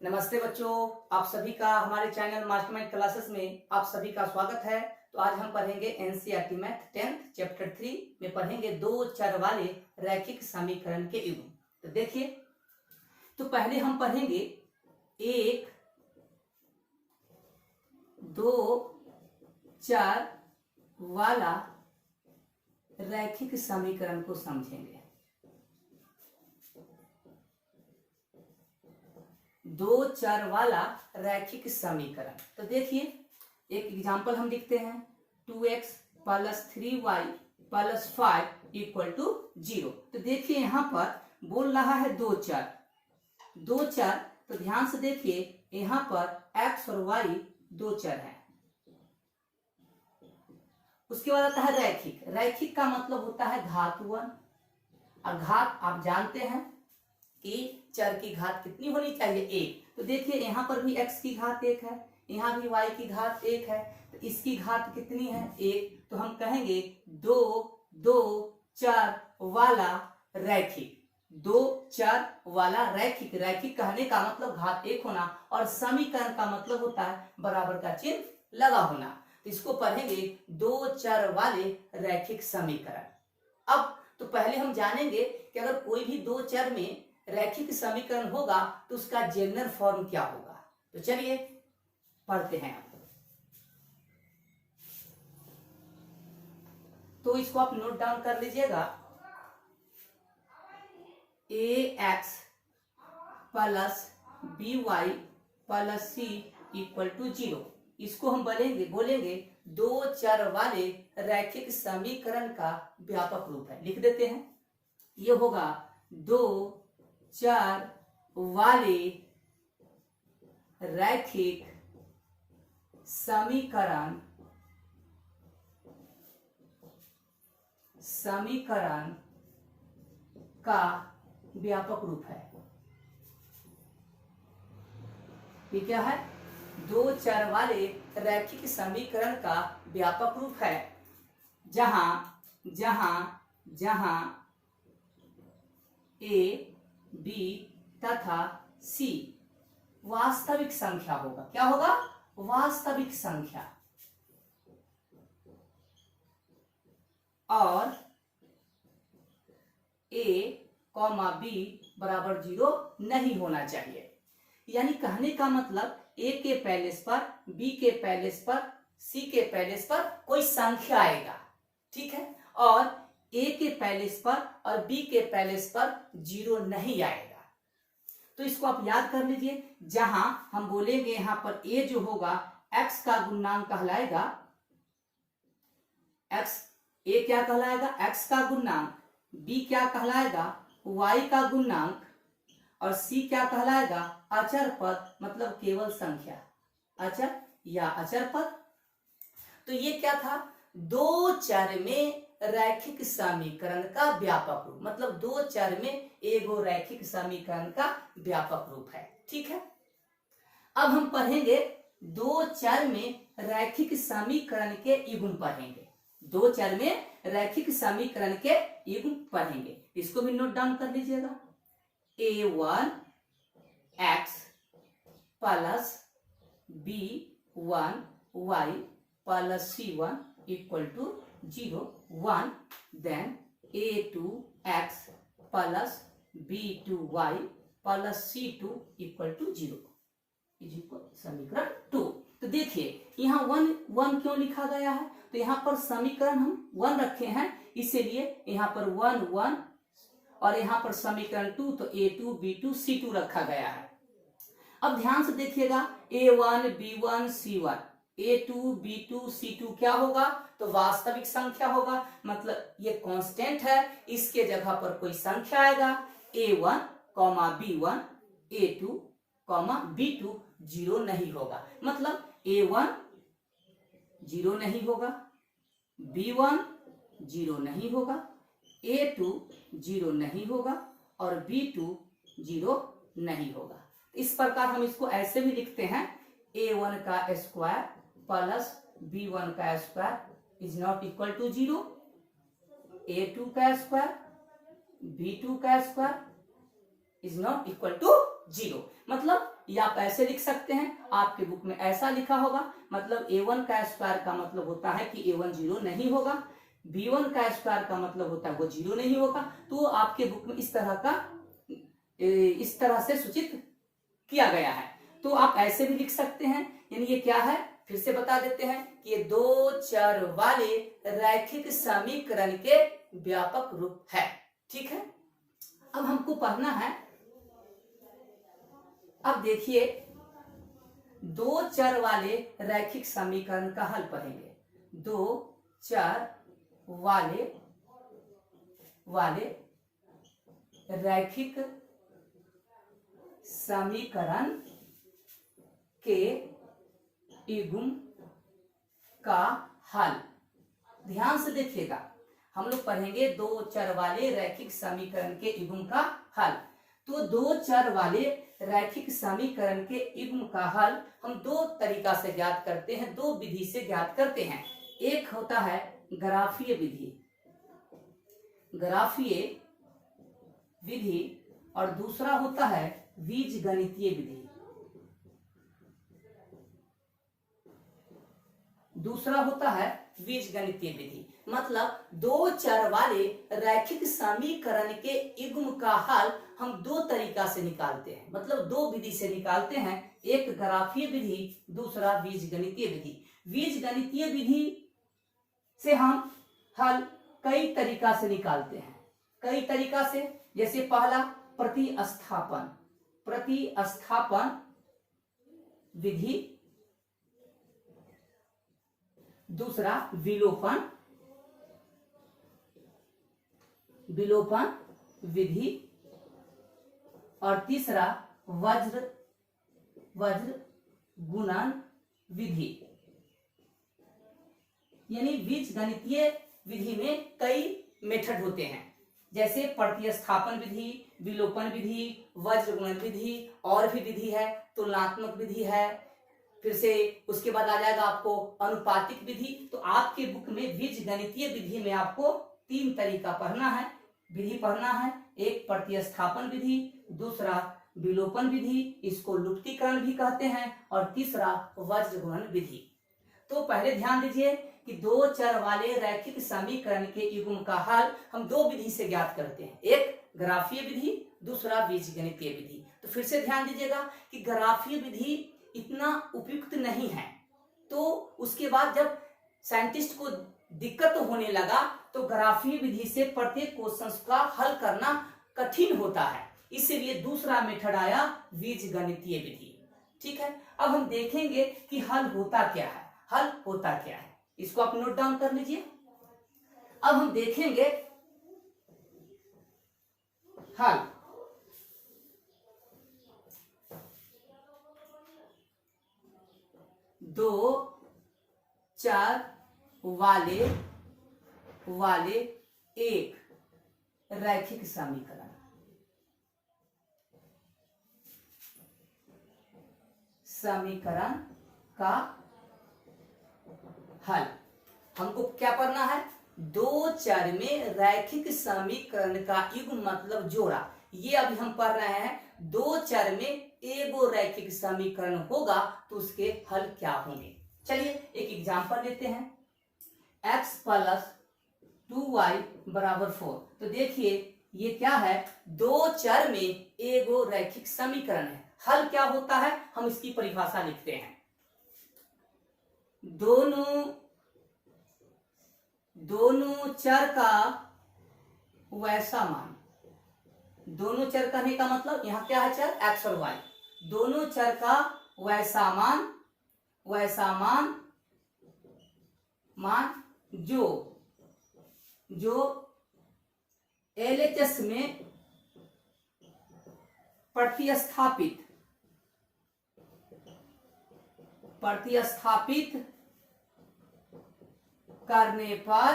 नमस्ते बच्चों, आप सभी का हमारे चैनल मास्टरमाइंड क्लासेस में आप सभी का स्वागत है। तो आज हम पढ़ेंगे एनसीईआरटी मैथ 10th चैप्टर 3 में पढ़ेंगे दो चर वाले रैखिक समीकरण के युग्म। तो देखिए, तो पहले हम पढ़ेंगे एक दो चर वाला रैखिक समीकरण को समझेंगे। दो चर वाला रैखिक समीकरण। तो देखिए, एक एग्जांपल हम लिखते हैं 2x plus 3y plus 5 equal to 0। तो देखिए यहाँ पर बोल रहा है दो चर। तो ध्यान से देखिए, यहाँ पर x और y दो चर हैं। उसके बाद आता है रैखिक। रैखिक का मतलब होता है घातवन, और घात आप जानते हैं कि चर की घात कितनी होनी चाहिए, एक। तो देखिए यहाँ पर भी x की घात एक है, यहाँ भी y की घात एक है, तो इसकी घात कितनी है, एक। तो हम कहेंगे दो दो चर वाला रैखिक। दो चर वाला रैखिक। रैखिक कहने का मतलब घात एक होना, और समीकरण का मतलब होता है बराबर का चिन्ह लगा होना। तो इसको पढ़ेंगे दो चर वाले रैखिक समीकरण। अब तो पहले हम जानेंगे कि अगर कोई भी दो चर में रैखिक समीकरण होगा तो उसका जनरल फॉर्म क्या होगा। तो चलिए पढ़ते हैं। तो इसको आप नोट डाउन कर लीजिएगा। ax plus by plus c equal to 0। इसको हम बोलेंगे दो चर वाले रैखिक समीकरण का व्यापक रूप है। लिख देते हैं, ये होगा दो चर वाले रैखिक समीकरण का व्यापक रूप है। ये क्या है? दो चर वाले रैखिक समीकरण का व्यापक रूप है, जहां a b तथा c वास्तविक संख्या होगा। क्या होगा? वास्तविक संख्या। और a, b बराबर 0 नहीं होना चाहिए। यानी कहने का मतलब a के पैलेस पर, b के पैलेस पर, c के पैलेस पर कोई संख्या आएगा, ठीक है, और a के पैलेस पर और b के पैलेस पर 0 नहीं आएगा। तो इसको आप याद कर लीजिए। जहां हम बोलेंगे यहां पर a जो होगा x का गुणनांक कहलाएगा, a क्या कहलाएगा? x का गुणनांक, b क्या कहलाएगा? y का गुणनांक, और c क्या कहलाएगा? अचर पद, मतलब केवल संख्या, अचर या अचर पद। तो ये क्या था? दो चर में रैखिक समीकरण का व्यापक रूप, मतलब दो चर में एगो रैखिक समीकरण का व्यापक रूप है, ठीक है। अब हम पढ़ेंगे दो चर में रैखिक समीकरण के युग्म पढ़ेंगे। दो चर में रैखिक समीकरण के युग्म पढ़ेंगे। इसको भी नोट डाउन कर लीजिएगा। a1x plus b1y plus c1 equal to 0 1, then a2x plus b2y plus c2 equal to 0 is equal समीकरण 2। तो देखिए यहाँ 1 क्यों लिखा गया है? तो यहाँ पर समीकरण हम 1 रखे हैं, इसीलिए यहाँ पर 1 1, और यहाँ पर समीकरण 2 तो a2 b2 c2 रखा गया है। अब ध्यान से देखिएगा, a1 b1 c1, a2 b2 c2 क्या होगा? तो वास्तविक संख्या होगा, मतलब ये कांस्टेंट है, इसके जगह पर कोई संख्या आएगा। a1, b1, a2, b2 0 नहीं होगा, मतलब a1 0 नहीं होगा, b1 0 नहीं होगा, a2 0 नहीं होगा, और b2 0 नहीं होगा। इस प्रकार हम इसको ऐसे भी लिखते हैं, a1 का स्क्वायर प्लस b1 का square is not equal to 0, a2 का स्क्वायर b2 का square is not equal to 0। मतलब ये आप ऐसे लिख सकते हैं, आपके बुक में ऐसा लिखा होगा, मतलब a1 का स्क्वायर का मतलब होता है कि a1 0 नहीं होगा, b1 का स्क्वायर का मतलब होता है वो 0 नहीं होगा। तो आपके बुक में इस तरह से सूचित किया गया है। तो आप ऐसे भी लिख सकते हैं, यानी ये क्या है, फिर से बता देते हैं कि ये दो चर वाले रैखिक समीकरण के व्यापक रूप है। ठीक है, अब हमको पढ़ना है, अब देखिए दो चर वाले रैखिक समीकरण का हल पढ़ेंगे। दो चर वाले रैखिक समीकरण के युग्म का हल। ध्यान से देखिएगा, हम लोग पढ़ेंगे दो चर वाले रैखिक समीकरण के युग्म का हल। तो दो चर वाले रैखिक समीकरण के युग्म का हल हम दो तरीका से ज्ञात करते हैं, दो विधि से ज्ञात करते हैं। एक होता है ग्राफीय विधि और दूसरा होता है बीजगणितीय विधि। मतलब दो चर वाले रैखिक समीकरण के युग्म का हल हम दो तरीका से निकालते हैं, मतलब दो विधि से निकालते हैं, एक ग्राफीय विधि, दूसरा बीजगणितीय विधि। बीजगणितीय विधि से हम हल कई तरीका से निकालते हैं, कई तरीका से। जैसे पहला प्रतिस्थापन विधि, दूसरा विलोपन विधि और तीसरा वज्र गुणन विधि। यानी बीजगणितीय विधि में कई मेथड होते हैं, जैसे प्रतिस्थापन विधि, विलोपन विधि, वज्र गुणन विधि, और भी विधि है तुलनात्मक विधि है, फिर से उसके बाद आ जाएगा आपको अनुपातिक विधि। तो आपके बुक में बीजगणितीय विधि में आपको तीन तरीका पढ़ना है, विधि पढ़ना है। एक प्रतिस्थापन विधि, दूसरा विलोपन विधि, इसको लुप्तीकरण भी कहते हैं, और तीसरा वज्र गुणन विधि। तो पहले ध्यान दीजिए कि दो चर वाले रैखिक समीकरण के युग्म का हल हम दो विधि से ज्ञात करते हैं, एक ग्राफीय विधि, दूसरा बीजगणितीय विधि। तो फिर से ध्यान दीजिएगा कि ग्राफीय विधि इतना उपयुक्त नहीं है, तो उसके बाद जब साइंटिस्ट को दिक्कत होने लगा तो ग्राफीय विधि से प्रत्येक क्वेश्चन का हल करना कठिन होता है, इसलिए दूसरा मेथड आया बीजगणितीय विधि। ठीक है, अब हम देखेंगे कि हल होता क्या है, इसको आप नोट डाउन कर लीजिए। अब हम देखेंगे हल। दो चर वाले एक रैखिक समीकरण का हल। हमको क्या पढ़ना है, दो चर में रैखिक समीकरण का युग्म मतलब जोड़ा। ये अभी हम पढ़ रहे हैं, दो चर में एगो रैखिक समीकरण होगा तो उसके हल क्या होंगे। चलिए एक एग्जांपल लेते हैं, x + 2y = 4। तो देखिए ये क्या है, दो चर में एगो रैखिक समीकरण है। हल क्या होता है, हम इसकी परिभाषा लिखते हैं। दोनों चर का वैसा मान, दोनों चर कहने का मतलब यहाँ क्या है, चर x और y, दोनों चर का वैसा मान जो LHS में प्रतिस्थापित करने पर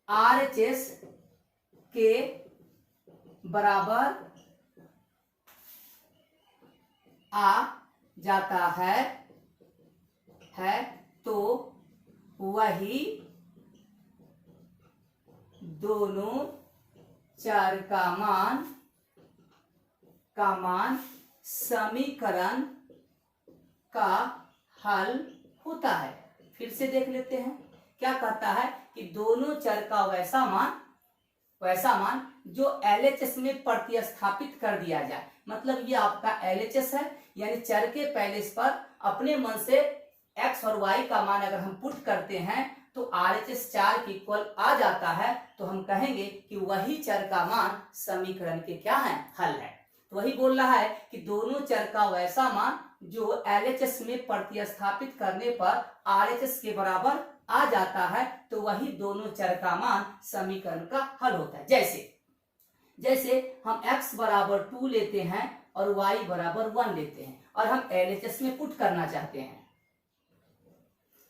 RHS के बराबर आ जाता है तो वही दोनों चर का का मान समीकरण का हल होता है। फिर से देख लेते हैं, क्या कहता है कि दोनों चर का वैसा मान जो LHS में प्रतिस्थापित कर दिया जाए। मतलब ये आपका LHS है, यानी चर के पहले पर अपने मन से x और y का मान अगर हम पुट करते हैं तो RHS 4 के इक्वल आ जाता है, तो हम कहेंगे कि वही चर का मान समीकरण के क्या है, हल है। तो वही बोल रहा है कि दोनों चर का वैसा मान जो LHS में प्रतिस्थापित करने पर RHS के बराबर आ जाता है, तो वही दोनों चर का मान समीकरण का हल होता है। जैसे हम x बराबर 2 लेते हैं और y बराबर 1 लेते हैं और हम LHS में पुट करना चाहते हैं,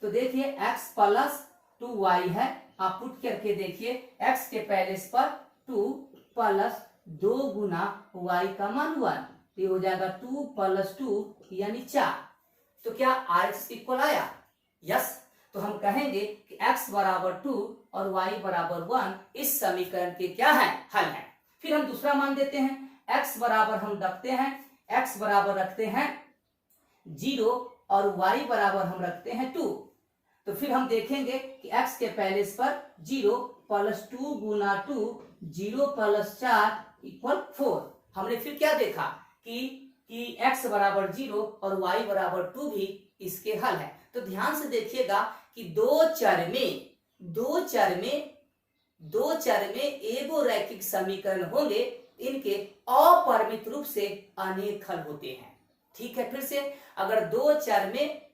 तो देखिए x प्लस 2y है, आप पुट करके देखिए x के पहले पर 2 प्लस 2 गुना y का मान 1, तो ये हो जाएगा 2 प्लस 2 यानी 4। तो क्या RHS इक्वल आया? यस। तो हम कहेंगे कि x बराबर 2 और y बराबर 1 इस समीकरण के क्या है, हल है। फिर हम दूसरा मान देते हैं, x बराबर हम रखते हैं 0 और y बराबर हम रखते हैं 2। तो फिर हम देखेंगे कि x के पहले पर 0 प्लस 2 गुना 2, 0 प्लस 4 इक्वल 4। हमने फिर क्या देखा कि x बराबर 0 और y बराबर 2 भी इसके हल है। तो ध्यान से देखिएगा कि दो चर में एगो रैखिक समीकरण होंगे, इनके अपरिमित रूप से अनेक हल होते हैं। ठीक है, फिर से अगर दो चर में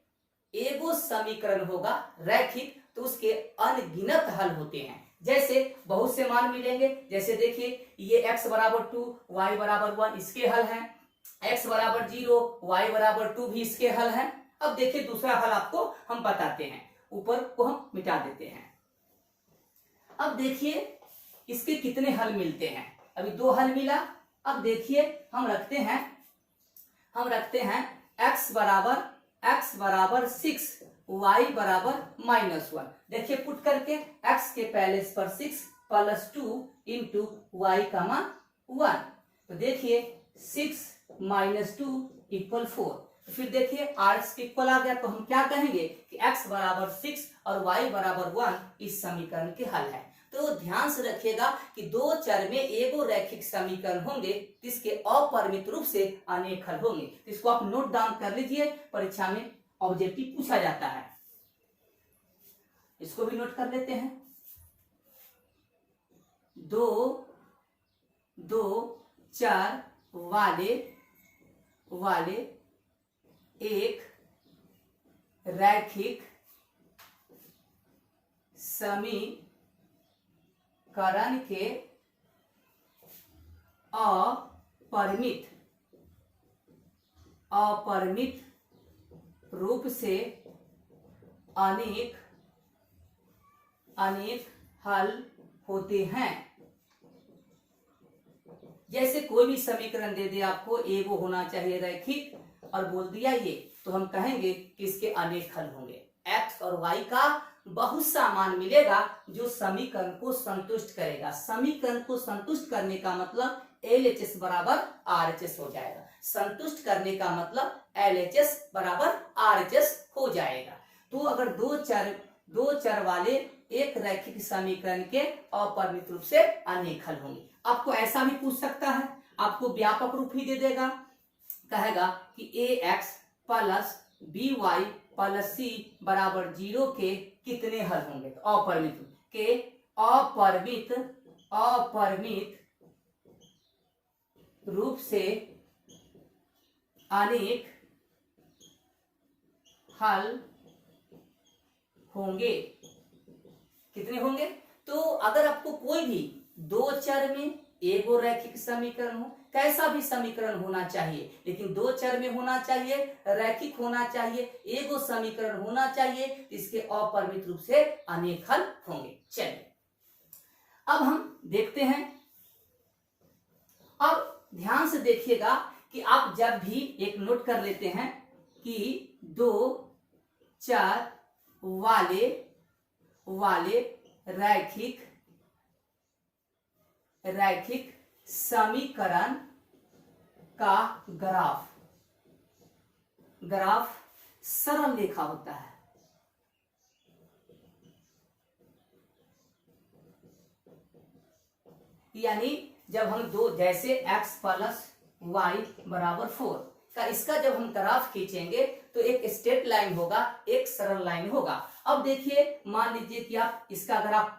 एगो समीकरण होगा रैखिक, तो उसके अनगिनत हल होते हैं। जैसे बहुत से मान मिलेंगे, जैसे देखिए ये x बराबर 2 y बराबर 1 इसके हल है, x बराबर 0 y बराबर 2 भी इसके हल है। अब देखिए दूसरा हल आपको हम बताते हैं, ऊपर को हम मिटा देते हैं। अब देखिए इसके कितने हल मिलते हैं, अभी 2 हल मिला। अब देखिए हम रखते हैं x बराबर 6 y बराबर -1। देखिए पुट करके x के पहले पर 6 प्लस 2 इंटू y का मान 1, तो देखिए 6 माइनस 2 इक्वल 4। फिर देखिए RHS इक्वल आ गया, तो हम क्या कहेंगे कि x बराबर 6 और y बराबर 1 इस समीकरण के हल है। तो ध्यान से रखिएगा कि दो चर में एगो रैखिक समीकरण होंगे, जिसके अपरिमित रूप से अनेक हल होंगे। तो इसको आप नोट डाउन कर लीजिए, परीक्षा में ऑब्जेक्टिव पूछा जाता है। इसको भी नोट कर लेते हैं। दो चर वाले एक रैखिक समीकरण के अपरिमित रूप से अनेक हल होते हैं। जैसे कोई भी समीकरण दे दे आपको, एगो होना चाहिए रैखिक और बोल दिया ये, तो हम कहेंगे कि इसके अनेक हल होंगे। x और y का बहुत सा मान मिलेगा जो समीकरण को संतुष्ट करेगा। समीकरण को संतुष्ट करने का मतलब LHS बराबर RHS हो जाएगा। संतुष्ट करने का मतलब LHS बराबर RHS हो जाएगा। तो अगर दो चर वाले एक रैखिक समीकरण के अपरिमित रूप से अनेक हल होंगे। आपको ऐसा भी पूछ सकता है, आपको व्यापक रूप ही दे देगा, कहेगा कि ax plus by plus c बराबर 0 के कितने हल होंगे। तो अपरिमित के अपरिमित रूप से अनेक हल होंगे। कितने होंगे? तो अगर आपको कोई भी दो चर में एगो रैखिक समीकरण हो, कैसा भी समीकरण होना चाहिए, लेकिन दो चर में होना चाहिए, रैखिक होना चाहिए, एगो समीकरण होना चाहिए, इसके अपरिमित रूप से अनेक हल होंगे। चलिए अब हम देखते हैं। अब ध्यान से देखिएगा कि आप जब भी एक नोट कर लेते हैं कि दो चर वाले रैखिक समीकरण का ग्राफ, ग्राफ सरल रेखा होता है। यानी जब हम दो, जैसे x प्लस वाई बराबर 4 का इसका जब हम ग्राफ खींचेंगे तो एक स्ट्रेट लाइन होगा, एक सरल लाइन होगा। अब देखिए, मान लीजिए कि आप इसका ग्राफ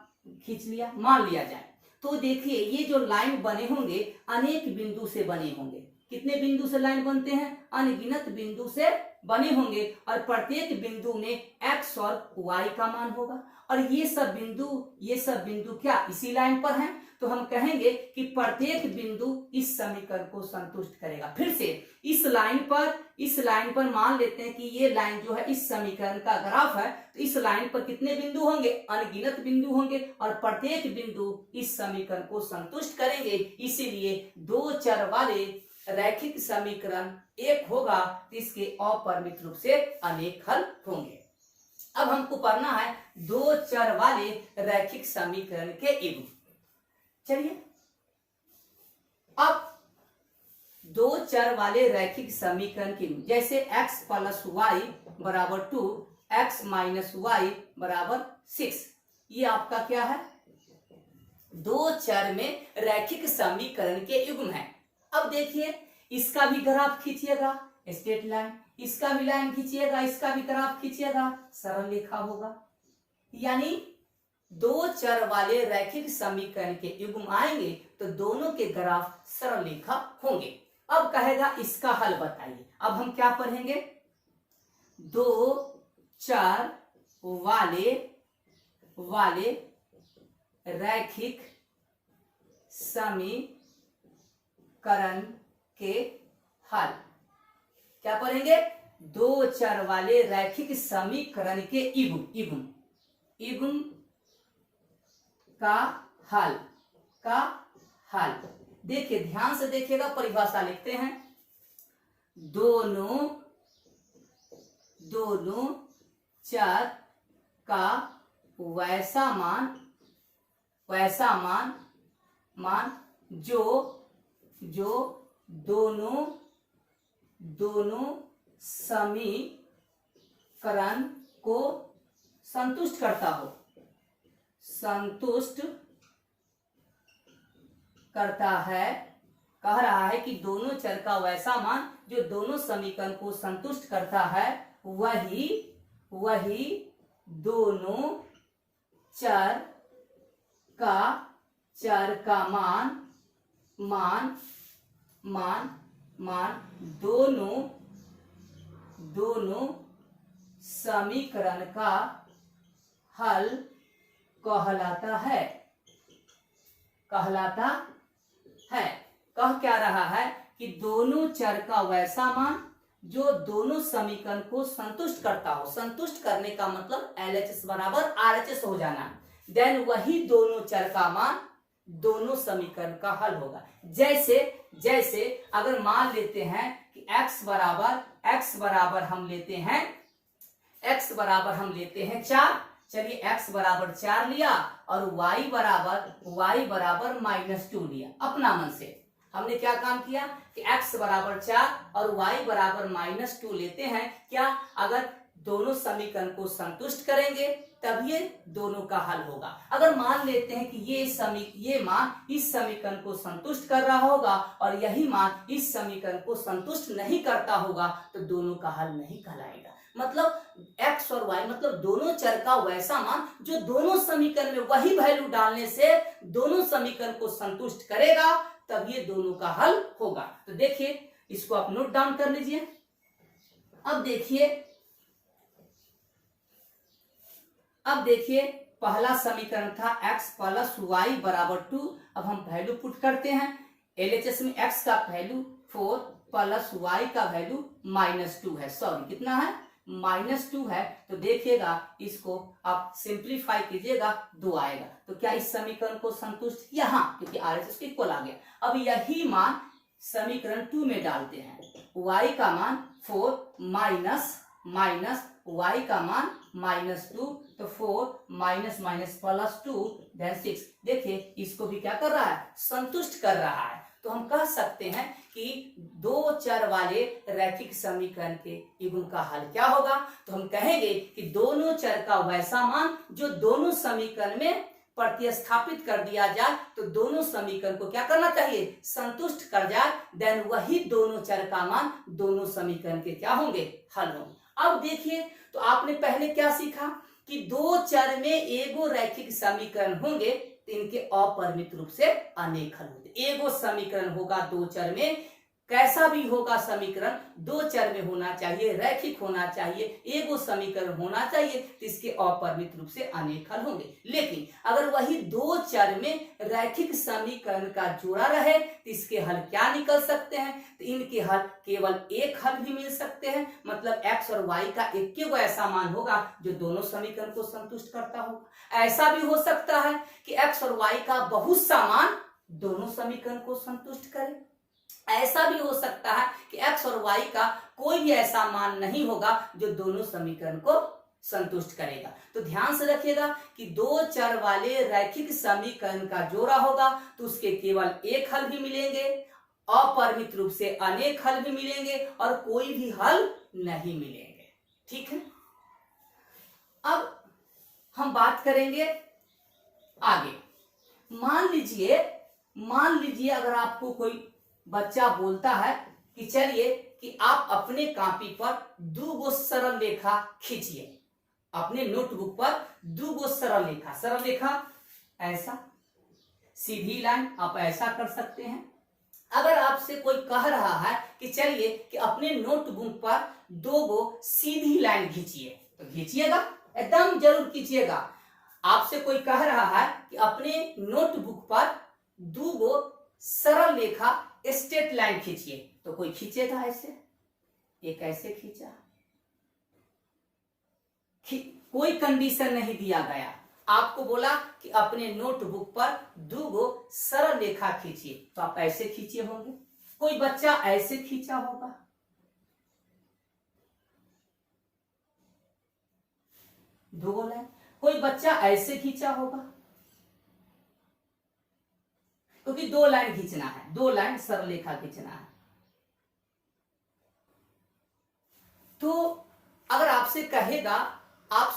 खींच लिया, मान लिया जाए, तो देखिए ये जो लाइन बने होंगे अनेक बिंदु से बने होंगे। कितने बिंदु से लाइन बनते हैं? अनगिनत बिंदु से बने होंगे, और प्रत्येक बिंदु में x और y का मान होगा, और ये सब बिंदु क्या इसी लाइन पर हैं। तो हम कहेंगे कि प्रत्येक बिंदु इस समीकरण को संतुष्ट करेगा। फिर से इस लाइन पर मान लेते हैं कि ये लाइन जो है इस समीकरण का ग्राफ है, तो इस लाइन पर कितने बिंदु होंगे? अनगिनत बिंदु होंगे, और प्रत्येक बिंदु इस समीकरण को संतुष्ट करेंगे। इसीलिए दो चर वाले रैखिक समीकरण एक होगा, तो इसके अपरिमित रूप से अनेक हल होंगे। अब हमको पढ़ना है दो चर वाले रैखिक समीकरण के युग्म। चलिए, अब दो चर वाले रैखिक समीकरण के युग्म, जैसे x प्लस वाई बराबर 2, x माइनस वाई बराबर 6, ये आपका क्या है? दो चर में रैखिक समीकरण के युग्म है। अब देखिए, इसका भी ग्राफ खींचिएगा, स्ट्रेट लाइन, इसका भी लाइन खींचिएगा, इसका भी ग्राफ खींचिएगा, सरल रेखा होगा। यानी दो चर वाले रैखिक समीकरण के युग्म आएंगे तो दोनों के ग्राफ सरल रेखा होंगे। अब कहेगा इसका हल बताइए। अब हम क्या पढ़ेंगे? दो चर वाले रैखिक समीकरण के हल। क्या पढ़ेंगे? दो चर वाले रैखिक समीकरण के युग्म का हल। देखिए, ध्यान से देखिएगा, परिभाषा लिखते हैं। दोनों चर का वैसा मान जो दोनों समीकरण को संतुष्ट करता हो, कह रहा है कि दोनों चर का वैसा मान जो दोनों समीकरण को संतुष्ट करता है, वही दोनों चर का मान दोनों समीकरण का हल कहलाता है। कह क्या रहा है कि दोनों चर का वैसा मान जो दोनों समीकरण को संतुष्ट करता हो। संतुष्ट करने का मतलब LHS बराबर RHS हो जाना, देन वही दोनों चर का मान दोनों समीकरण का हल होगा। जैसे अगर मान लेते हैं कि x बराबर हम लेते हैं 4। चलिए, x बराबर 4 लिया और y बराबर -2 लिया। अपना मन से हमने क्या काम किया कि x बराबर 4 और y बराबर -2 लेते हैं। क्या? अगर दोनों समीकरण को संतुष्ट करेंगे तब ये दोनों का हल होगा। अगर मान लेते हैं कि ये मान इस समीकरण को संतुष्ट कर रहा होगा और यही मान इस समीकरण को संतुष्ट नहीं करता होगा, तो दोनों का हल नहीं कहलाएगा। मतलब x और y मतलब दोनों चर का वैसा मान जो दोनों समीकरण में वही वैल्यू डालने से दोनों समीकरण को संतुष्ट करेगा, तब ये दोनों का हल होगा। तो देखिए, इसको आप नोट डाउन कर लीजिए। अब देखिए पहला समीकरण था x प्लस वाई बराबर 2। अब हम वैल्यू पुट करते हैं। LHS में x का वैल्यू 4 प्लस y का वैल्यू -2 है। सॉरी, कितना है? -2 है। तो देखिएगा, इसको आप सिंप्लीफाई कीजिएगा, 2 आएगा। तो क्या इस समीकरण को संतुष्ट? यहाँ क्योंकि RHS इक्वल आ गया। अब यही मान समीकरण 2 में डालते हैं। y का मान 4 माइनस y का मान -2, तो 4 माइनस प्लस 2 देन 6। देखिए, इसको भी क्या कर रहा है? संतुष्ट कर रहा है। तो हम कह सकते हैं कि दो चर वाले रैखिक समीकरण के युग्म का हल क्या होगा। तो हम कहेंगे कि दोनों चर का वैसा मान जो दोनों समीकरण में प्रतिस्थापित कर दिया जाए तो दोनों समीकरण को क्या करना चाहिए, संतुष्ट कर जाए, देन वही दोनों चर का मान दोनों समीकरण के क्या होंगे, हल होंगे। अब देखिए, तो आपने पहले क्या सीखा कि दो चर में एगो रैखिक समीकरण होंगे तो इनके अपरिमित रूप से अनेक हल होते। एगो समीकरण होगा दो चर में, कैसा भी होगा समीकरण, दो चर में होना चाहिए, रैखिक होना चाहिए, एगो समीकरण होना चाहिए, तो इसके अपरिमित रूप से अनेक हल होंगे। लेकिन अगर वही दो चर में रैखिक समीकरण का जोड़ा रहे तो इसके हल क्या निकल सकते हैं, तो इनके हल केवल एक हल भी मिल सकते हैं, मतलब x और y का एक ऐसा मान होगा जो दोनों समीकरण को संतुष्ट करता होगा। ऐसा भी हो सकता है कि x और y का बहुत सा मान दोनों समीकरण को संतुष्ट करे। ऐसा भी हो सकता है कि x और y का कोई भी ऐसा मान नहीं होगा जो दोनों समीकरण को संतुष्ट करेगा। तो ध्यान से रखिएगा कि दो चर वाले रैखिक समीकरण का जोड़ा होगा तो उसके केवल एक हल भी मिलेंगे, अपरिमित रूप से अनेक हल भी मिलेंगे और कोई भी हल नहीं मिलेंगे। ठीक है, अब हम बात करेंगे आगे। मान लीजिए अगर आपको कोई बच्चा बोलता है कि चलिए कि आप अपने कॉपी पर दो सरल रेखा खींचिए, अपने नोटबुक पर दो सरल रेखा ऐसा, सीधी लाइन आप ऐसा कर सकते हैं। अगर आपसे कोई कह रहा है कि चलिए कि अपने नोटबुक पर दो सीधी लाइन खींचिए, तो खींचिएगा, एकदम जरूर कीजिएगा। आपसे कोई कह रहा है कि अपने नोटबुक पर दो सरल रेखा स्ट्रेट लाइन खींचिए, तो कोई खींचेगा ऐसे, एक ऐसे खींचा, कोई कंडीशन नहीं दिया गया, आपको बोला कि अपने नोटबुक पर दो सरल रेखा खींचिए, तो आप ऐसे खींचे होंगे। कोई बच्चा ऐसे खींचा होगा, दो लाइन, कोई बच्चा ऐसे खींचा होगा, क्योंकि दो लाइन खींचना है, दो लाइन सरल रेखा खींचना है। तो अगर आपसे